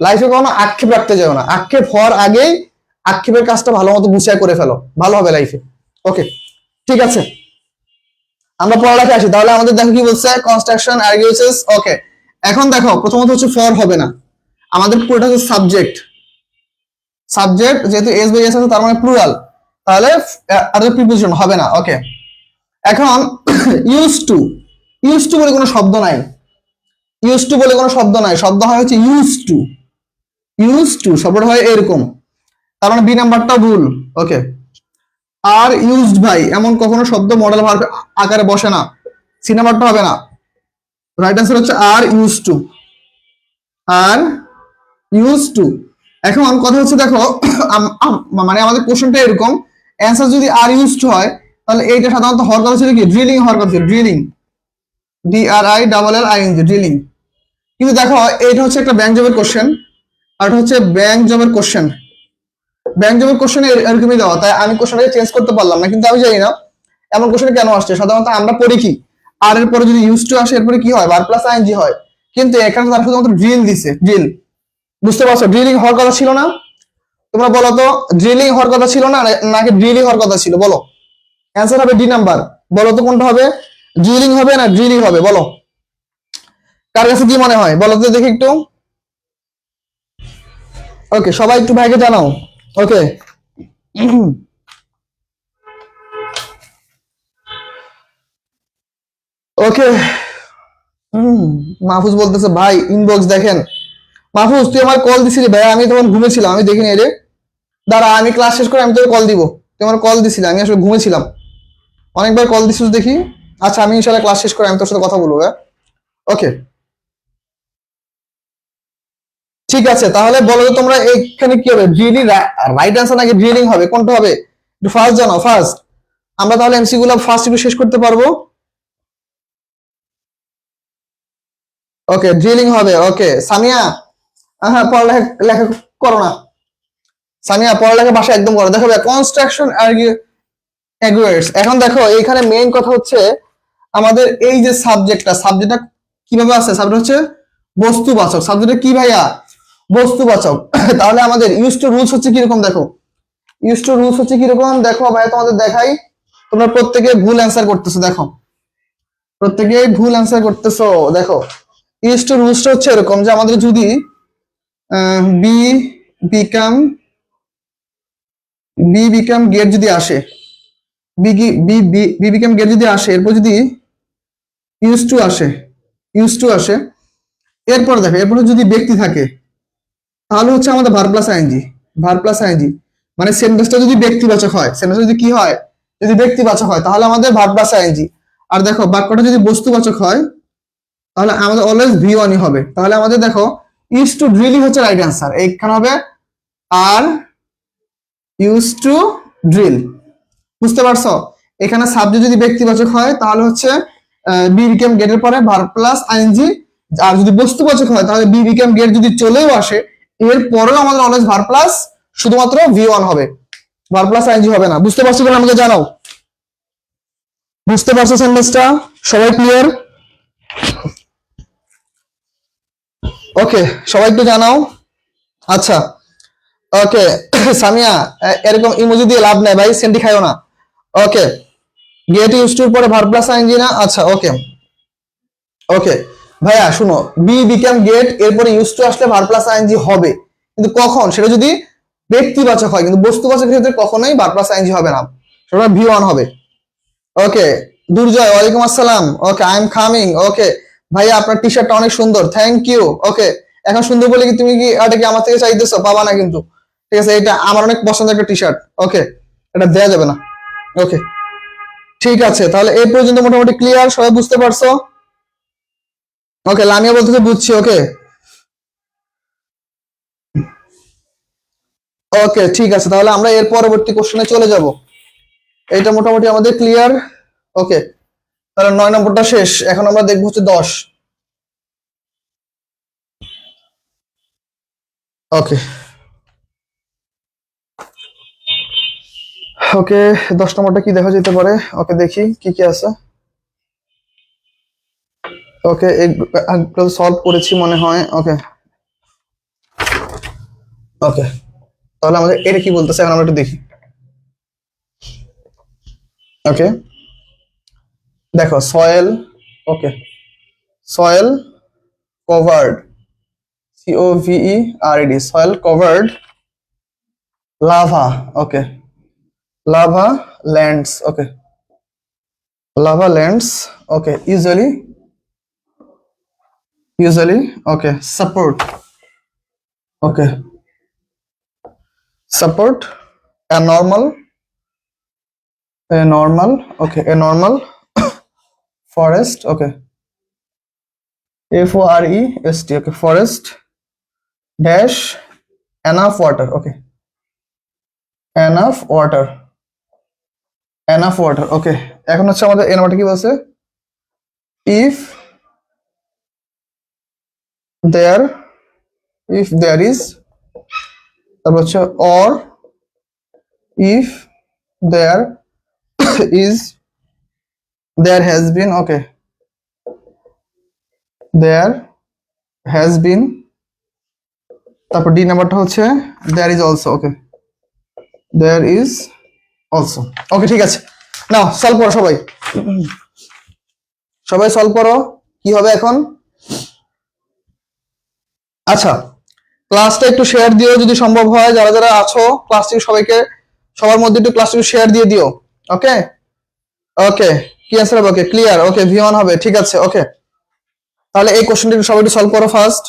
লাইফে কখনো আক্ষেপ রাখতে যাও না, আক্ষেপ হওয়ার আগেই আক্ষেপের কাজটা ভালো মতো গুছিয়ে করে ফেলো, ভালো হবে লাইফে। ওকে, ঠিক আছে, আমরা পড়ালেখা আসি তাহলে। আমাদের দেখো কি বলছে, কনস্ট্রাকশন আর্গুমেন্টস। ওকে, এখন দেখো প্রথমত হচ্ছে ফর হবে না, আমাদের পুরোটা হচ্ছে সাবজেক্ট। সাবজেক্ট যেহেতু এস বাই এস আছে, তার মানে প্লুরাল, তাহলে আর প্রিপোজিশন হবে না। ওকে, এখন ইউজ টু, ইউজ টু বলে কোনো শব্দ নাই, ইউজ টু বলে কোনো শব্দ নাই, শব্দ হয় হচ্ছে ইউজ টু। ইউজ টু শব্দটা হয় এরকম, তার মানে বি নাম্বারটা ভুল। ওকে, আর ইউজড বাই এমন কখনো শব্দ মডেল ভার্ব আকারে বসে না, সি নাম্বারটা হবে না। রাইট অ্যান্সার হচ্ছে are use to, are use to. এখন কথা হচ্ছে দেখো, মানে আমাদের কোশ্চেনটা এরকম, অ্যান্সার যদি আর ইউজ টু হয়, তাহলে এইটা সাধারণত হওয়ার কথা ছিল কি, ড্রিলিং হওয়ার কথা ছিল, ড্রিলিং, DRILLING, ড্রিলিং। কিন্তু দেখো এইটা হচ্ছে একটা ব্যাংক জবের কোশ্চেন, আর এটা হচ্ছে ব্যাংক জবের কোশ্চেন, ব্যাংক জবের কোশ্চেনে এরকমই দেওয়া, তাই আমি কোশ্চেনটাকে চেঞ্জ করতে পারলাম না। কিন্তু আমি জানি না এমন কোশ্চেন কেন আসছে, সাধারণত আমরা পড়ি কি, আর এর পরে যদি ইউজ টু আসে, এরপরে কি হয়, ভার্ব প্লাস আইএনজি হয়। কিন্তু এখানে তারা শুধুমাত্র ড্রিল দিছে, ড্রিল। বুঝতে পারছো, ড্রিলিং হওয়ার কথা ছিল না? তোমরা বলো তো, ড্রিলিং হওয়ার কথা ছিল না, নাকি ড্রিলিং হওয়ার কথা ছিল? বলো, অ্যান্সার হবে ডি নাম্বার। বলো তো কোনটা হবে, ড্রিলিং হবে না ড্রিলিং হবে? বলো, কার কাছে কি মনে হয় বলো তো দেখি একটু। ওকে, সবাই একটু ভাইকে জানাও। ওকে, ওকে। মাহফুজ বলতেছে ভাই ইনবক্স দেখেন। মাহফুজ তুই আমার কল দিছিলি ভাই, আমি তখন ঘুমেছিলাম, আমি দেখিনি রে। দাঁড়া, আমি ক্লাস শেষ করে আমি তোকে কল দিব। তুই আমার কল দিছিলি, আমি আসলে ঘুমেছিলাম। অনেকবার কল দিছিস দেখি। আচ্ছা, আমি ইনশাল্লাহ ক্লাস শেষ করে আমি তোর সাথে কথা বলবো। ওকে, ঠিক আছে। তাহলে বলো তো তোমরা এখানে কি হবে, ড্রিলিং রাইট অ্যান্সার নাকি ড্রিলিং হবে, কোনটা হবে একটু ফার্স্ট জানাও, ফার্স্ট। আমরা তাহলে এমসি গুলো ফার্স্ট একটু শেষ করতে পারবো। ওকে, ড্রিলিং হবে। ওকে, সামিয়া, হ্যাঁ পড়ালেখা লেখা করো না। সামিয়া পড়ালেখা বাসা একদম করো। দেখো কনস্ট্রাকশন অ্যাগুয়েটস। এখন দেখো এইখানে মেইন কথা হচ্ছে আমাদের এই যে সাবজেক্টটা কিভাবে আছে, সাবজেক্ট হচ্ছে বস্তুবাচক। সাবজেক্টটা কি ভাইয়া, বস্তুবাচক। তাহলে আমাদের ইউজ টু রুলস হচ্ছে কিরকম, দেখো ইউজ টু রুলস হচ্ছে কিরকম, দেখো ভাইয়া তোমাদের দেখাই। তোমরা প্রত্যেকে ভুল অ্যান্সার করতেছো, দেখো প্রত্যেকে ভুল অ্যান্সার করতেছো। দেখো ইউজ টু রুলসটা হচ্ছে এরকম যে আমাদের যদি বি বিকাম গেট যদি আসে, B B B become get যদি আসে, এরপর যদি ইউজ টু আসে, ইউজ টু আসে, এরপর দেখো এরপর যদি ব্যক্তি থাকে, তাহলে হচ্ছে আমাদের verb plus ING. Verb plus ING মানে সেন্টেন্সটা যদি ব্যক্তিবাচক হয়, সেন্টেন্স যদি কি হয়, যদি ব্যক্তিবাচক হয়, তাহলে আমাদের ভার প্লাস আইএনজি। আর দেখো বাক্যটা যদি বস্তুবাচক হয়, তাহলে আমাদের অলওয়েজ ভি ওয়ানই হবে। তাহলে আমাদের দেখো ইউজ টু ড্রিলিং হচ্ছে রাইট অ্যান্সার, এইখানে হবে আর ইউজ টু ড্রিল। বুঝতে পারছো, এখানে সাবজেক্ট যদি ব্যক্তিবাচক হয়, তাহলে হচ্ছে বি বিকেম গেটের পরে ভার্ব প্লাস আইএনজি। আর যদি বস্তুবাচক হয়, তাহলে বি বিকেম গেট যদি চলেও আসে, এর পরেও আমাদের অলওয়েজ ভার্ব প্লাস শুধুমাত্র ভি ওয়ান হবে, ভার্ব প্লাস আইএনজি হবে না। বুঝতে পারছো কিনা আমাকে জানাও। বুঝতে পারছো সেন্টেন্সটা? সবাই ক্লিয়ার? ওকে, সবাই একটু জানাও। আচ্ছা, ওকে। সামিয়া, এরকম ইমোজি দিয়ে লাভ নাই ভাই, সেন্টি খাইও না। ওকে, গেট ইউজ টু পরে ভার্ব প্লাস আইএনজি না? আচ্ছা, ওকে ওকে। ভাইয়া শুনো, বি বিকাম গেট এরপরে ইউজ টু আসলে ভার্ব প্লাস আইএনজি হবে, কিন্তু কখন? সেটা যদি ব্যক্তিবাচক হয়, কিন্তু বস্তুবাচক ক্ষেত্রে কখনোই ভার্ব প্লাস আইএনজি হবে না, সেটা ভি ওয়ান হবে। ওকে, দুর্জয় ওয়ালাইকুম আসসালাম। ওকে, আই এম কামিং। ওকে ভাইয়া, আপনার টি শার্টটা অনেক সুন্দর, থ্যাংক ইউ। ওকে, এখন সুন্দর বলে কি তুমি কি এটা কি আমার থেকে চাইতেছো? পাবা না কিন্তু, ঠিক আছে? এটা আমার অনেক পছন্দের একটা টি শার্ট। ওকে, এটা দেয়া যাবে না। ওকে, ঠিক আছে, তাহলে এই পর্যন্ত মোটামুটি ক্লিয়ার, সবাই বুঝতে পারছো? ওকে, লামিয়া বলতেছে বুঝছি। ওকে ওকে, ঠিক আছে, তাহলে আমরা এর পরবর্তী কোশ্চেনে চলে যাব। এটা মোটামুটি আমাদের ক্লিয়ার। ওকে, তাহলে 9 নম্বরটা শেষ, এখন আমরা দেখবো হচ্ছে 10। ওকে ওকে, 10 নম্বরটা কি দেখা যেতে পারে? ওকে, দেখি কি কি আছে। ওকে, এগুলো সলভ করেছি মনে হয়। ওকে ওকে, তাহলে আমাদের এটা কি বলতেছে এখন আমরা একটু দেখি। ওকে, দেখো soil. Okay, soil covered, COVERED, soil covered lava. Okay, lava lands. Okay, lava lands. Okay, usually okay, okay, support a normal forest. Okay, FOREST. Okay, forest dash enough water. Okay, enough water, okay, এখন হচ্ছে আমাদের এই নাম্বারটা কি বলছে? if there is, তারপর হচ্ছে or if there is, there has been. Okay, there has been, তারপর ডি নাম্বারটা হচ্ছে there is also. Okay, there is also. ওকে, ঠিক আছে, নাও সলভ করো সবাই, সবাই সলভ করো। কি হবে এখন? আচ্ছা, ক্লাসটা একটু শেয়ার দিও যদি সম্ভব হয়, যারা যারা আছো ক্লাসটি সবাইকে, সবার মধ্যে একটু ক্লাসটি শেয়ার দিয়ে দিও। ওকে ওকে, কি অ্যান্সার হবে? ওকে, ক্লিয়ার। ওকে, V1 হবে, ঠিক আছে। ওকে, তাহলে এই কোশ্চেনটি সবাই একটু সলভ করো ফার্স্ট।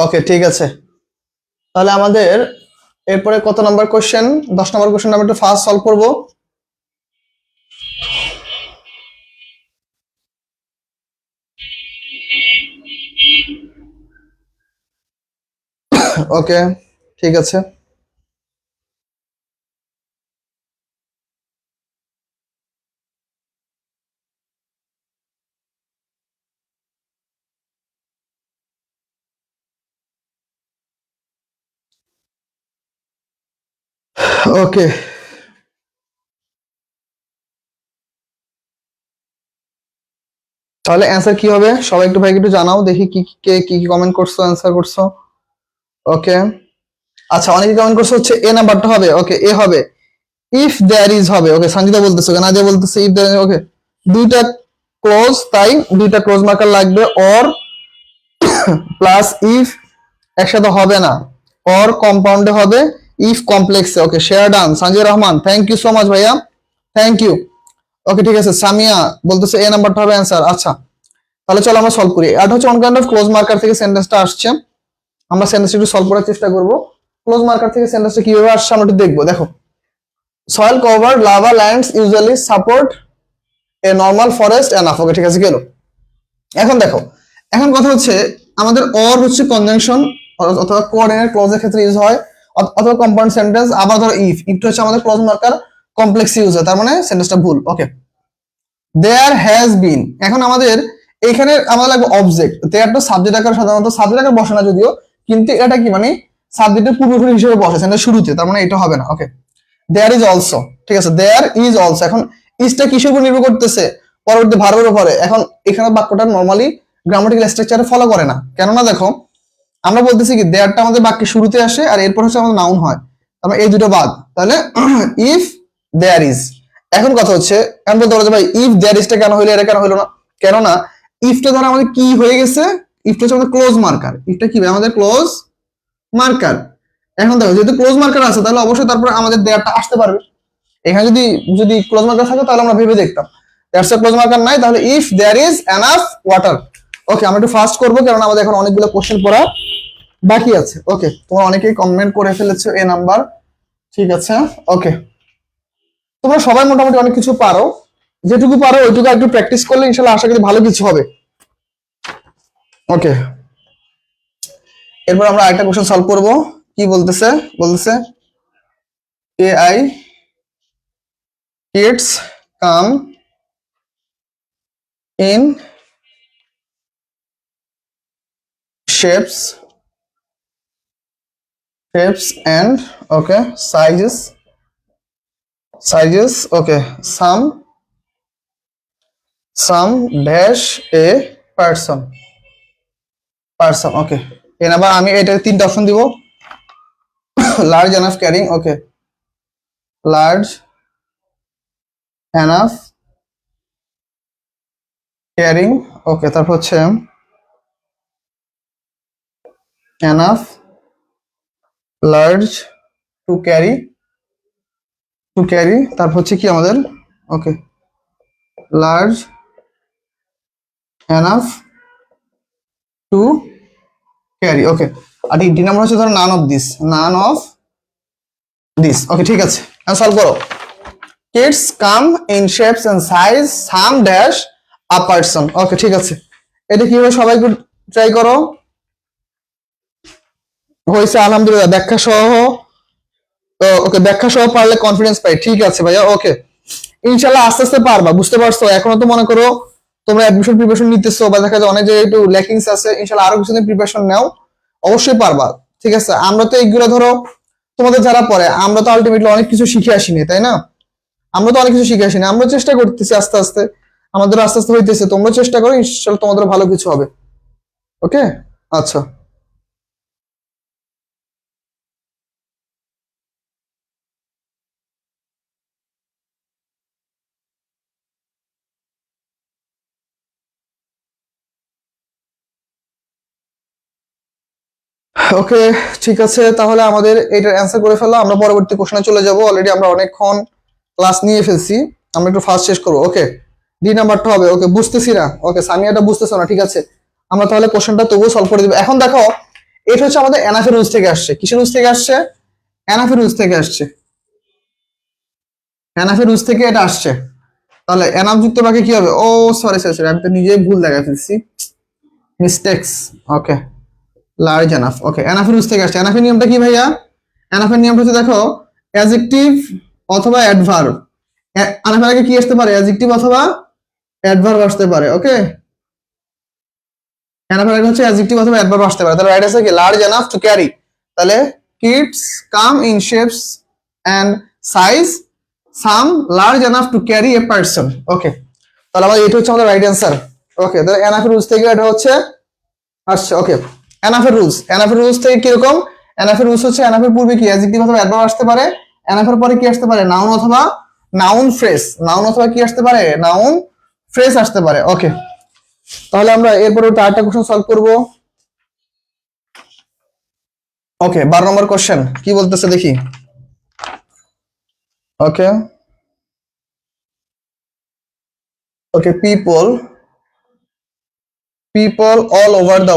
ওকে, ঠিক আছে, তাহলে আমাদের এরপরে কত নাম্বার কোশ্চেন? 10 নম্বর কোশ্চেন আমরা একটু ফার্স্ট সলভ করবো। ওকে, ঠিক আছে, ওকে, তাহলে অ্যান্সার কি হবে? সবাই একটু ভাই একটু জানাও দেখি, কি কে কি কি কমেন্ট করছো, অ্যান্সার করছো। ওকে, আচ্ছা, অনেকে কমেন্ট করছে হচ্ছে এ নাম্বারটা হবে। ওকে, এ হবে, ইফ দেয়ার ইজ হবে। ওকে, সঞ্জিতা বলতেছে, নাদিয়া বলতেছে ইফ দেয়ার। ওকে, দুইটা ক্লোজ, তাই দুইটা ক্লোজ মার্কার লাগবে, অর প্লাস ইফ একসাথে হবে না, অর কম্পাউন্ডে হবে, ইফ কমপ্লেক্সে। Okay, share done, Sanjay Rahman, thank you so much ভাইয়া, থ্যাংক ইউ। ওকে, ঠিক আছে, সামিয়া বলতেছে এ নাম্বারটা হবে অ্যান্সার। আচ্ছা, তাহলে চলো আমরা সলভ করি। এটা হচ্ছে on kind of close marker থেকে সেন্টেন্সটা আসছে, আমরা সেন্টেন্সটা একটু সলভ করার চেষ্টা করব। ক্লোজ মার্কার থেকে সেন্টেন্সটা কিভাবে আসছে আমরা একটু দেখবো। দেখো, soil covered lava lands usually support a normal forest enough. Okay, ঠিক আছে, গেল। এখন দেখো, এখন কথা হচ্ছে আমাদের অর হচ্ছে কনজাংশন অথবা কোঅর্ডিনেট ক্লজের ক্ষেত্রে ইউজ হয়, অথবা কম্পাউন্ড সেন্টেন্স। আবার ধরো ইফটা হচ্ছে আমাদের ক্লজ মার্কার কমপ্লেক্স ইউজ হয়, তার মানে সেন্টেন্সটা ভুল। ওকে, দেয়ার হ্যাজ বিন, এখন আমাদের এখানে আমাদের লাগবে অবজেক্ট, দেয়ারটা সাবজেক্ট আকার, সাধারণত সাবজেক্ট আকার বসে না যদিও, কিন্তু এটা কি মানে সাবজেক্টের পূর্বপুরুষ হিসেবে বসে, সেটা শুরুতে, তার মানে এটা হবে না। ওকে, দেয়ার ইজ অলসো, ঠিক আছে, দেয়ার ইজ অলসো। এখন ইজটা কিসের উপর নির্ভর করতেছে? পরবর্তী ভার্বের উপরে। এখন এখানে বাক্যটা নরমালি গ্রামাটিক্যাল স্ট্রাকচারে ফলো করে না, কেননা দেখো আমরা বলতেছি কি দেয়ারটা আমাদের বাক্যের শুরুতে আসে আর এরপর হচ্ছে আমাদের নাউন হয়, তারপরে এই দুটো বাদ, তাহলে ইফ দেয়ার ইজ। এখন কথা হচ্ছে, এখন বলতে পারো যে ভাই ইফ দেয়ার ইজটা কেন হইলো, এটা কেন হইলো না? কেননা ইফটা ধরো আমাদের কি হয়ে গেছে, ইফটা হচ্ছে আমাদের ক্লোজ মার্কার। ইফটা কি আমাদের ক্লোজ মার্কার। এখন দেখো যেহেতু ক্লোজ মার্কার আছে তাহলে অবশ্যই তারপর আমাদের দেয়ারটা আসতে পারবে। এখানে যদি যদি ক্লোজ মার্কার থাকে তাহলে আমরা ভেবে দেখতাম, দ্যাটস এ ক্লোজ মার্কার নাই, তাহলে if there is enough water. Okay, আমরা একটু ফাস্ট করবো কারণ আমাদের এখন অনেকগুলো কোশ্চেন পড়া বাকি আছে। ওকে, তোমরা অনেকেই কমেন্ট করে ফেলেছো এ নাম্বার, ঠিক আছে। ওকে, তোমরা সবাই মোটামুটি অনেক কিছু পারো, যেটুকু পারো ওইটুকু একটু প্র্যাকটিস করলে ইনশাল্লাহ আশা করি ভালো কিছু হবে। ওকে, এরপর আমরা আরেকটা কোশ্চেন সলভ করব। কি বলতেছে? বলতেছে AI kids come in shapes and okay sizes okay some dash a person okay এবার আমি এটা তিনটা অপশন দিব large enough carrying okay large enough carrying okay তারপর হচ্ছে enough large to carry তারপর হচ্ছে কি আমাদের okay large enough to carry okay. আর ডি নাম্বার হচ্ছে ধরো none of this ওকে, ঠিক আছে, এখন সলভ করো। Kids come in shapes and size some dash a person okay, ঠিক আছে, এটা কিভাবে সবাই একটু ট্রাই করো। হয়েছে আলহামদুলিল্লাহ, ব্যাখ্যা সহ ওকে, ব্যাখ্যা সহ পারলে কনফিডেন্স পাই, ঠিক আছে ভাইয়া। ওকে, ইনশাল্লাহ আস্তে আস্তে পারবা, বুঝতে পারছো? এখনো তো মনে করো তোমরা অ্যাডমিশন প্রিপারেশন নিতেছো বা দেখা যায় অনেক জায়গায় একটু ল্যাকিংস আছে, ইনশাল্লাহ আরো কিছুদিন প্রিপারেশন নাও, অবশ্যই পারবা, ঠিক আছে। আমরা তো এইগুলো ধরো তোমাদের যারা পড়ে আমরা তো আলটিমেটলি অনেক কিছু শিখে আসিনি, তাই না? আমরা তো অনেক কিছু শিখে আসিনি, আমরা চেষ্টা করতেছি আস্তে আস্তে, আমাদের আস্তে আস্তে হইতেছে, তোমরা চেষ্টা করো, ইনশাল্লাহ তোমাদের ভালো কিছু হবে। ওকে, আচ্ছা, ওকে, ঠিক আছে, তাহলে আমাদের এটার অ্যান্সার করে ফেলো, আমরা পরবর্তী কোশ্চেনে চলে যাব। অলরেডি আমরা অনেকক্ষণ ক্লাস নিয়ে ফেলছি, আমরা একটু ফাস্ট শেষ করবো। ওকে, ডি নাম্বারটা হবে। ওকে, বুঝতেছি না, ওকে সানিয়াটা বুঝতেছো না, ঠিক আছে, আমরা তাহলে কোশ্চেনটা তবুও সলভ করে দিব। এখন দেখো এটা হচ্ছে আমাদের এনাফের রুলস থেকে আসছে। কিসের রুলস থেকে আসছে? এনাফের রুলস থেকে আসছে, এনাফের রুলস থেকে এটা আসছে। তাহলে এনাফ যুক্ত বাকি কি হবে? ও সরি সরি সরি, আমি তো নিজেই ভুল দেখা ফেলছি, মিস্টেক্স। ওকে, লার্জ এনাফ। ওকে, এনাফের রুলস থেকে আসছে। এনাফের নিয়মটা কি ভাইয়া? এনাফের নিয়মটা হচ্ছে দেখো অ্যাডজেক্টিভ অথবা অ্যাডভার্ব। এনাফের আগে কি আসতে পারে? অ্যাডজেক্টিভ অথবা অ্যাডভার্ব আসতে পারে। ওকে, এনাফের আগে হচ্ছে অ্যাডজেক্টিভ অথবা অ্যাডভার্ব আসতে পারে। তাহলে রাইট আছে কি লার্জ এনাফ টু ক্যারি। তাহলে kids come in shapes and size some large enough to carry a person. Okay, তাহলে আমাদের এটা হচ্ছে আমাদের রাইট অ্যান্সার। ওকে, তাহলে এনাফের রুলস থেকে এটা হচ্ছে আসছে। ওকে, এনাফের রুলস থেকে কিরকম? এনাফের রুলস হচ্ছে এনাফের পূর্বে কি অ্যাডজেক্টিভ অথবা অ্যাডভার্ব আসতে পারে, এনাফের পরে কি আসতে পারে? নাউন অথবা নাউন ফ্রেজ, নাউন অথবা কি আসতে পারে? নাউন ফ্রেজ আসতে পারে। ওকে, তাহলে আমরা এরপরে আরেকটা কোশ্চেন সলভ করব। ওকে, 12 নম্বর কোশ্চেন কি বলতেছে দেখি। ওকে, ওকে, people over the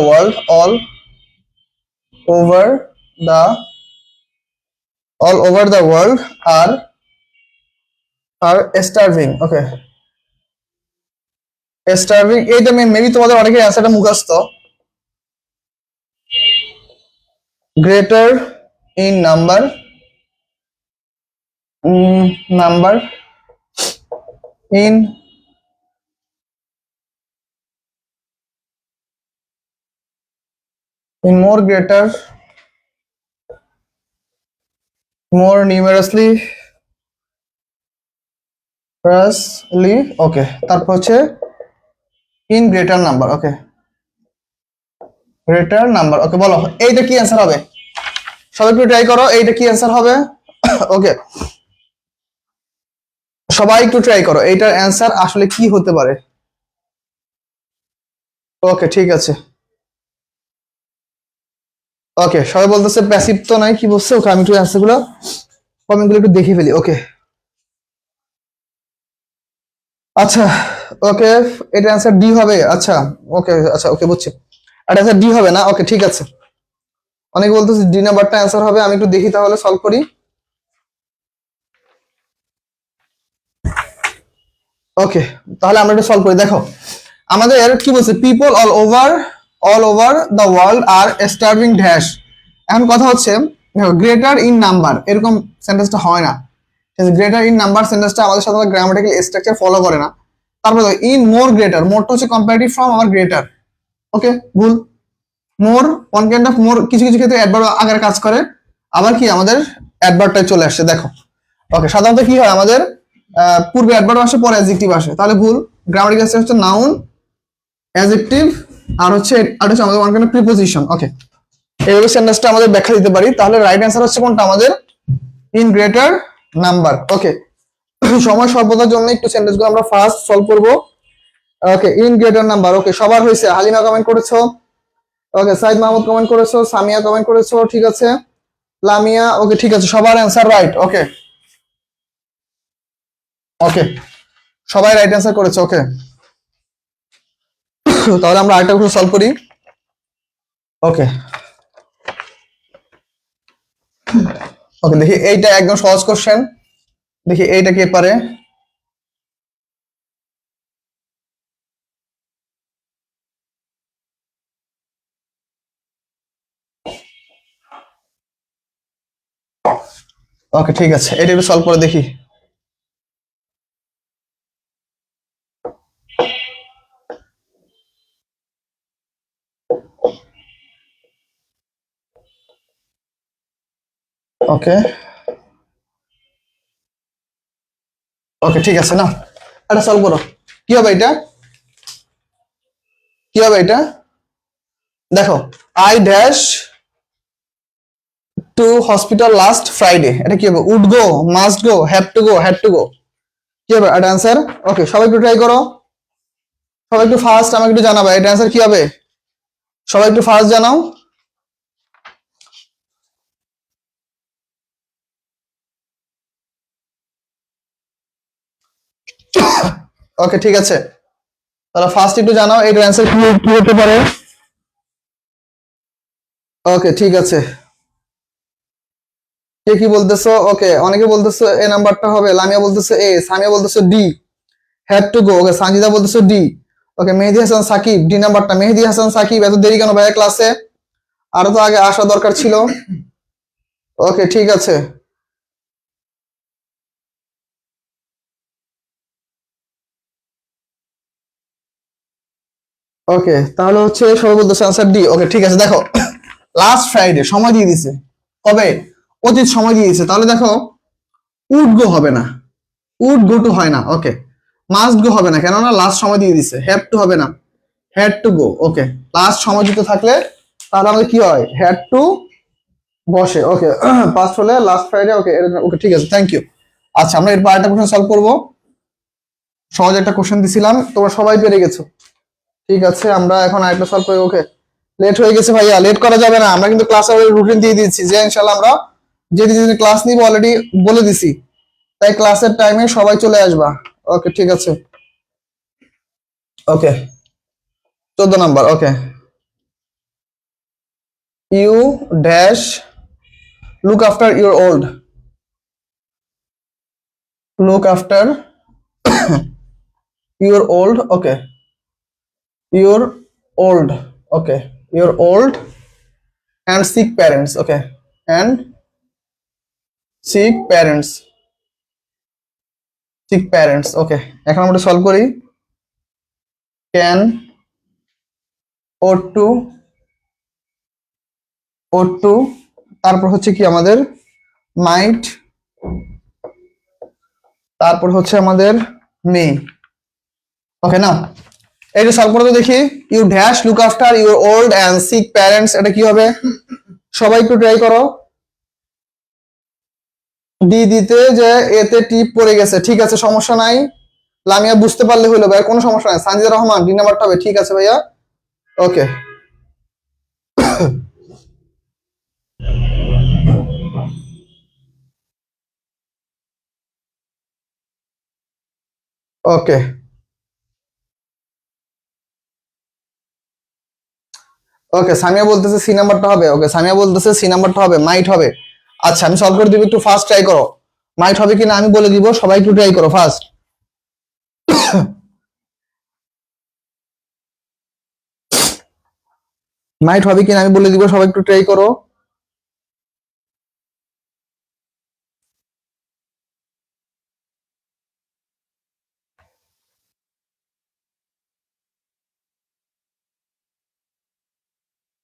all over the world are starving. Okay, starving এইটা মেবি তোমাদের অনেকের অ্যান্সারটা মুখস্থ। greater in number in in more numerously okay, তারপর হচ্ছে in greater number, okay greater number, okay বলো এইটা কি অ্যান্সার হবে, সবাই একটু ট্রাই করো এইটা কি অ্যান্সার হবে। ওকে সবাই একটু ট্রাই করো এইটার অ্যান্সার আসলে কি হতে পারে। ওকে ঠিক আছে, ওকে সবাই বলতেছে প্যাসিভ তো নাই, কি বলছে, ওকে আমি একটু অ্যান্সার গুলো কমেন্ট গুলো একটু দেখে ফেলি। ওকে আচ্ছা, ওকে এটা অ্যান্সার ডি হবে, আচ্ছা ওকে, আচ্ছা ওকে বুঝছি, এটা অ্যান্সার ডি হবে না, ওকে ঠিক আছে। অনেকে বলতেছে ডি নাম্বারটা অ্যান্সার হবে, আমি একটু দেখি তাহলে সলভ করি। ওকে তাহলে আমরা একটু সলভ করি, দেখো আমাদের কি বলছে, people all over the world are starving dash. এখন কথা হচ্ছে গ্রেটার ইন নাম্বার এরকম সেন্টেন্সটা হয় না, গ্রেটার ইন নাম্বার সেন্টেন্সটা আমাদের সাথে গ্রামাটিক্যাল স্ট্রাকচার ফলো করে না। তারপরে ইন মোর গ্রেটার, মোরটা হচ্ছে কম্পারেটিভ ফ্রম আমার গ্রেটার, ওকে ভুল। মোর ওয়ান কাইন্ড অফ মোর, কিছু কিছু ক্ষেত্রে অ্যাডভার্ব আগের কাজ করে, আবার কি আমাদের অ্যাডভার্বটাই চলে আসছে, দেখো ওকে সাধারণত কি হয় আমাদের পূর্বে অ্যাডভার্ব আসে পরে অ্যাডজেক্টিভ আসে, তাহলে ভুল। গ্রামাটিক্যাল স্ট্রাকচার হচ্ছে নাউন, অ্যাডজেক্টিভ, আর হচ্ছে আমাদের ওয়ান কাইন্ড অফ প্রিপোজিশন। ওকে এইভাবে সেন্টেন্সটা আমাদের ব্যাখ্যা দিতে পারি, তাহলে রাইট অ্যান্সার হচ্ছে কোনটা আমাদের ইন গ্রেটার নাম্বার। ওকে সময় স্বল্পতার জন্য একটু সেন্টেন্সগুলো আমরা ফার্স্ট সলভ করব। ওকে ইন গ্রেটার নাম্বার, ওকে সবার হয়েছে, হালিমা কমেন্ট করেছো, ওকে সাইদ মাহমুদ কমেন্ট করেছো, সামিয়া কমেন্ট করেছো, ঠিক আছে লামিয়া, ওকে ঠিক আছে সবার অ্যান্সার রাইট। ওকে ওকে সবাই রাইট অ্যান্সার করেছে। ওকে তাহলে আমরা আরেকটা একটু সলভ করি। ওকে ওকে দেখি এইটা একদম সহজ কোশ্চেন, দেখি এইটা কে পারে। ওকে ঠিক আছে এটা একটু সলভ করে দেখি। ওকে ওকে ঠিক আছে না, এটা সলভ করো, কি হবে এটা, কি হবে এটা, দেখো I dash to hospital last Friday, এটা কি হবে, would go, must go, have to go, had to go, কি হবে এটা অ্যান্সার। ওকে সবাই একটু ট্রাই করো, সবাই একটু ফার্স্ট আমাকে একটু জানাবে এটা অ্যান্সার কি হবে, সবাই একটু ফার্স্ট জানাও। ওকে ঠিক আছে, তাহলে ফার্স্ট একটু জানাও এটার অ্যান্সার কি কি হতে পারে। ওকে ঠিক আছে, কে কি বলতেছো, ওকে অনেকে বলতেছো এ নাম্বারটা হবে, লামিয়া বলতেছে এ, সামিয়া বলতেছে ডি, হ্যাড টু গো, ওকে সানজিদা বলতেছে ডি। ওকে মেহেদি হাসান সাকিব ডি নাম্বারটা, মেহেদি হাসান সাকিব এত দেরি কেন ভাইয়া ক্লাসে, আরো তো আগে আসা দরকার ছিল। ওকে ঠিক আছে, ওকে তাহলে হচ্ছে সবাই বলতেছে আনসার ডি। ওকে ঠিক আছে, দেখো লাস্ট ফ্রাইডে সময় দিয়ে দিছে, কবে, অতীত সময় দিয়ে দিছে, তাহলে দেখো উড গো হবে না, উড গো টু হয় না, ওকে মাস্ট গো হবে না, কেননা লাস্ট সময় দিয়ে দিছে, হ্যাভ টু হবে না, had to go, okay last সময় যুক্ত থাকলে তাহলে আমাদের কি হয়, হ্যাড টু বসে, ওকে পাস্ট হলে লাস্ট ফ্রাইডে, ওকে ওকে ঠিক আছে থ্যাংক ইউ। আচ্ছা আমরা এরপর একটা কোশ্চেন সলভ করবো, সহজ একটা কোশ্চেন দিছিলাম তোমরা সবাই পেরে গেছো, ঠিক আছে আমরা এখন আরেকটা সলভ করি। ওকে লেট হয়ে গেছে ভাইয়া, লেট করা যাবে না, আমরা কিন্তু ক্লাস আওয়ারের রুটিন দিয়ে দিচ্ছি যে ইনশাআল্লাহ আমরা যে দিন ক্লাস নিব অলরেডি বলে দিছি, তাই ক্লাসের টাইমে সবাই চলে আসবা। ওকে ঠিক আছে, okay 14 number, okay you dash look after your old, look after your old, okay your old, okay your old and sick parents, okay and sick parents, sick parents, okay এখন আমরা সলভ করি, can ought to O2, তারপর হচ্ছে কি আমাদের মাইট, তারপর হচ্ছে আমাদের মে। ওকে না, এটা সলভ করে তো দেখি। You dash look after your old and sick parents, এটা কি হবে? সবাই একটু ট্রাই করো। ডি দিতে যে এতে টিপ পড়ে গেছে, ঠিক আছে সমস্যা নাই। লামিয়া বুঝতে পারলে হইলো ভাই, কোনো সমস্যা নাই। সানজিদা রহমান ডি নাম্বারটা হবে, ঠিক আছে ভাইয়া। ওকে ওকে ওকে সামিয়া বলতেছে সি নাম্বারটা হবে। ওকে সামিয়া বলতেছে সি নাম্বারটা হবে, মাইট হবে। আচ্ছা আমি সলভ করে দিব, একটু ফাস্ট ট্রাই করো। মাইট হবে কিনা আমি বলে দিব, সবাই একটু ট্রাই করো ফার্স্ট। মাইট হবে কিনা আমি বলে দিব, সবাই একটু ট্রাই করো।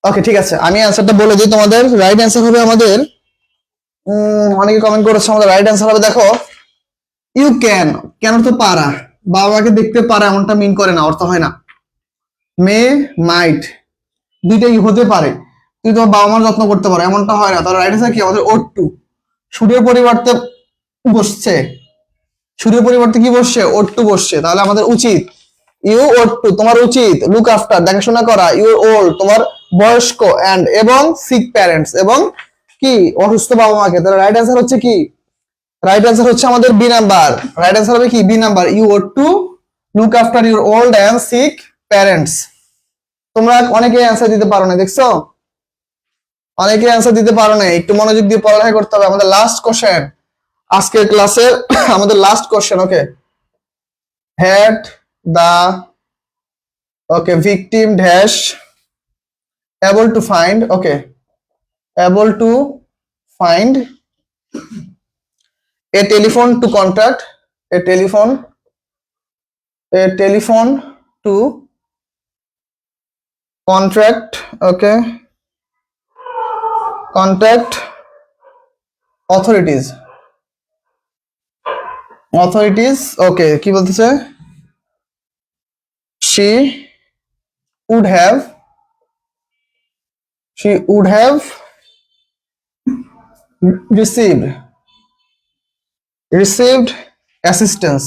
ওকে ঠিক আছে, আমি অ্যান্সারটা বলে দিই তোমাদের। রাইট অ্যান্সার হবে আমাদের, অনেকে কমেন্ট করেছে, আমাদের রাইট অ্যান্সার হবে দেখো, ইউ ক্যান। কেন তো পারা, বাবাকে দেখতে পারা এমনটা মিন করে না, অর্থ হয় না। মে, মাইট দুইটাই হতে পারে, তুই তোমার বাবা মার যত্ন করতে পারো এমনটা হয় না। তাহলে রাইট অ্যান্সার কি আমাদের O2, সূর্যের পরিবর্তে বসছে, সূর্যের পরিবর্তে কি বসছে? O2 বসছে। তাহলে আমাদের উচিত ইউ O2, তোমার উচিত লুক আফটার, দেখাশোনা করা, ইউর ওল্ড, তোমার বয়স্ক, এন্ড এবং সিক প্যারেন্টস, এবং কি অসুস্থ বাবা মাকে। তাহলে রাইট অ্যান্সার হচ্ছে কি? রাইট অ্যান্সার হচ্ছে আমাদের বি নাম্বার। রাইট অ্যান্সার হবে কি? B number, you O2 look after your old and sick parents. তোমরা অনেকে অ্যান্সার দিতে পারো না, দেখছো? অনেকে অ্যান্সার দিতে পারো না, একটু মনোযোগ দিয়ে পড়ালেখা করতে হবে। আমাদের লাস্ট কোশ্চেন আজকের ক্লাসের, আমাদের last question. Okay, had the, okay victim dash able to find, okay, able to find a telephone to contact, a telephone, a telephone to contract, okay, contact authorities, authorities, okay, কি বলতেছে? she would have, she would have received, received assistance,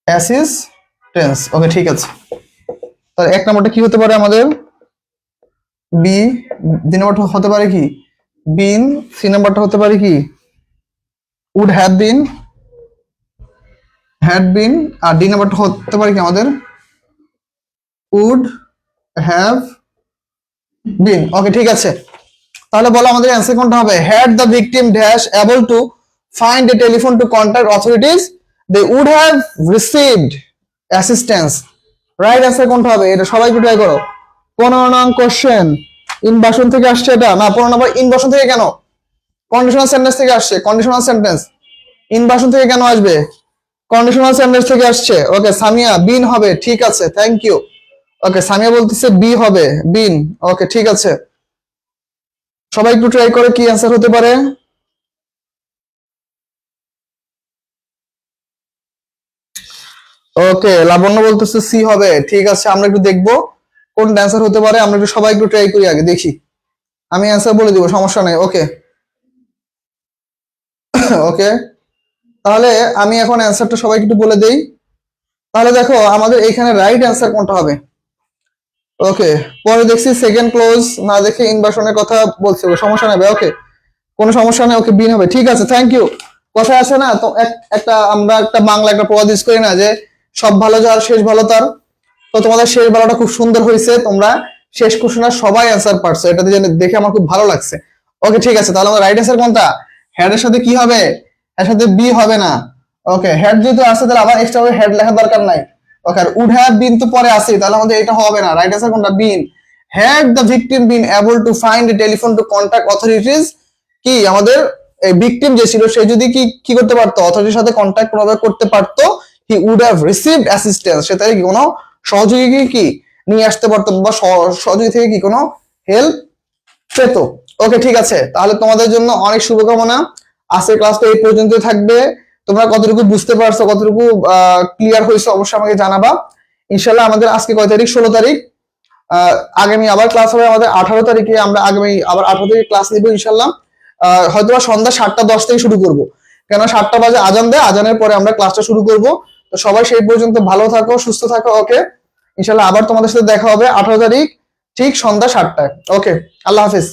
assistance, ওকে ঠিক আছে। তাহলে এক নম্বরটা কি হতে পারে আমাদের? বি। দুই নম্বরটা হতে পারে কি? বিন। সি নাম্বারটা হতে পারে কি? Would have been, had been. আর ডি নাম্বারটা হতে পারে কি আমাদের? উড হ্যাভ বিন। ওকে ঠিক আছে, তাহলে বলো আমাদের অ্যান্সার কোনটা হবে? Had the victim dash able to find a telephone to contact authorities, they would have received assistance. Right answer কোনটা হবে? এটা সবাই একটু ট্রাই করো। 15 নং কোশ্চেন ইনভার্সন থেকে আসছে এটা না। 15 নম্বর ইনভার্সন থেকে কেন? কন্ডিশনাল সেন্টেন্স থেকে আসছে। কন্ডিশনাল সেন্টেন্স ইনভার্সন থেকে কেন আসবে? কন্ডিশনাল সেন্টেন্স থেকে আসছে। ওকে সামিয়া বিন হবে, ঠিক আছে, থ্যাংক ইউ। ওকে সামিয়া বলতেছে বি হবে, বিন। ওকে ঠিক আছে, সবাই একটু ট্রাই করে কি অ্যান্সার হতে পারে। ওকে লাবণ্য বলতেছে সি হবে, ঠিক আছে, আমরা একটু দেখবো কোন অ্যান্সার হতে পারে। আমরা একটু সবাই একটু ট্রাই করি আগে, দেখি। আমি অ্যান্সার বলে দিব, সমস্যা নেই। ওকে ওকে, তাহলে আমি এখন অ্যান্সারটা সবাইকে একটু বলে দেই। তাহলে দেখো আমাদের এখানে রাইট অ্যান্সার কোনটা হবে। ওকে, পরে দেখছি সেকেন্ড ক্লোজ না দেখে ইনভার্সনের কথা বলছে, সমস্যা নেই। ওকে কোনো সমস্যা নেই। ওকে বিন হবে, ঠিক আছে, থ্যাংক ইউ। কথা আছে না তো, একটা আমরা একটা বাংলা একটা প্রবাদ ইউজ করি না, যে সব ভালো যার শেষ ভালো তার। তো তোমাদের শেষ ভালোটা খুব সুন্দর হয়েছে, তোমরা শেষ কোশ্চেনের সবাই অ্যান্সার পারছো, এটা দেখে আমার খুব ভালো লাগছে। ওকে ঠিক আছে, তাহলে আমাদের রাইট অ্যান্সার কোনটা? হেড এর সাথে কি হবে? এর সাথে বি হবে না। ওকে হেড যেহেতু আছে তাহলে আবার এক্সট্রা হেড লেখার দরকার নাই। ওকে আর উড হ্যাভ বিন তো পরে আছে, তাহলে আমাদের এটা হবে না। রাইট অ্যান্সার কোনটা? Been. Had the victim been able to find a telephone to contact authorities, কি আমাদের এই ভিকটিম যে ছিল সে যদি কি কি করতে পারতো? অথরিটির সাথে কন্ট্যাক্ট কোনোভাবে করতে পারতো, he would have received assistance, সে তাই কি কোনো সহযোগী কি নিয়ে আসতে পারতো, বা সহযোগী থেকে কি কোনো হেল্প পেত। ওকে, ঠিক আছে, তাহলে তোমাদের জন্য অনেক শুভকামনা। আজকের ক্লাসটা এই পর্যন্তই থাকবে। তোমরা কতটুকু বুঝতে পারছো, কতটুকু ক্লিয়ার হয়েছে অবশ্যই আমাকে জানাবা। ইনশাল্লাহ আমাদের আজকে কয় তারিখ? 16 তারিখ। আগামী আবার ক্লাস হবে আমাদের 18 তারিখে। আমরা আগামী আবার 18 তারিখে ক্লাস নিব ইনশাল্লাহ। হয়তোবা সন্ধ্যা 7:10 থেকে শুরু করব, কেন 7টা বাজে আজান দেয়, আজানের পরে আমরা ক্লাসটা শুরু করব। তো সবাই সেই পর্যন্ত ভালো থাকো, সুস্থ থাকো। ওকে, ইনশাল্লাহ আবার তোমাদের সাথে দেখা হবে 18 তারিখ ঠিক সন্ধ্যা 7টায়। ওকে, আল্লাহ হাফিজ।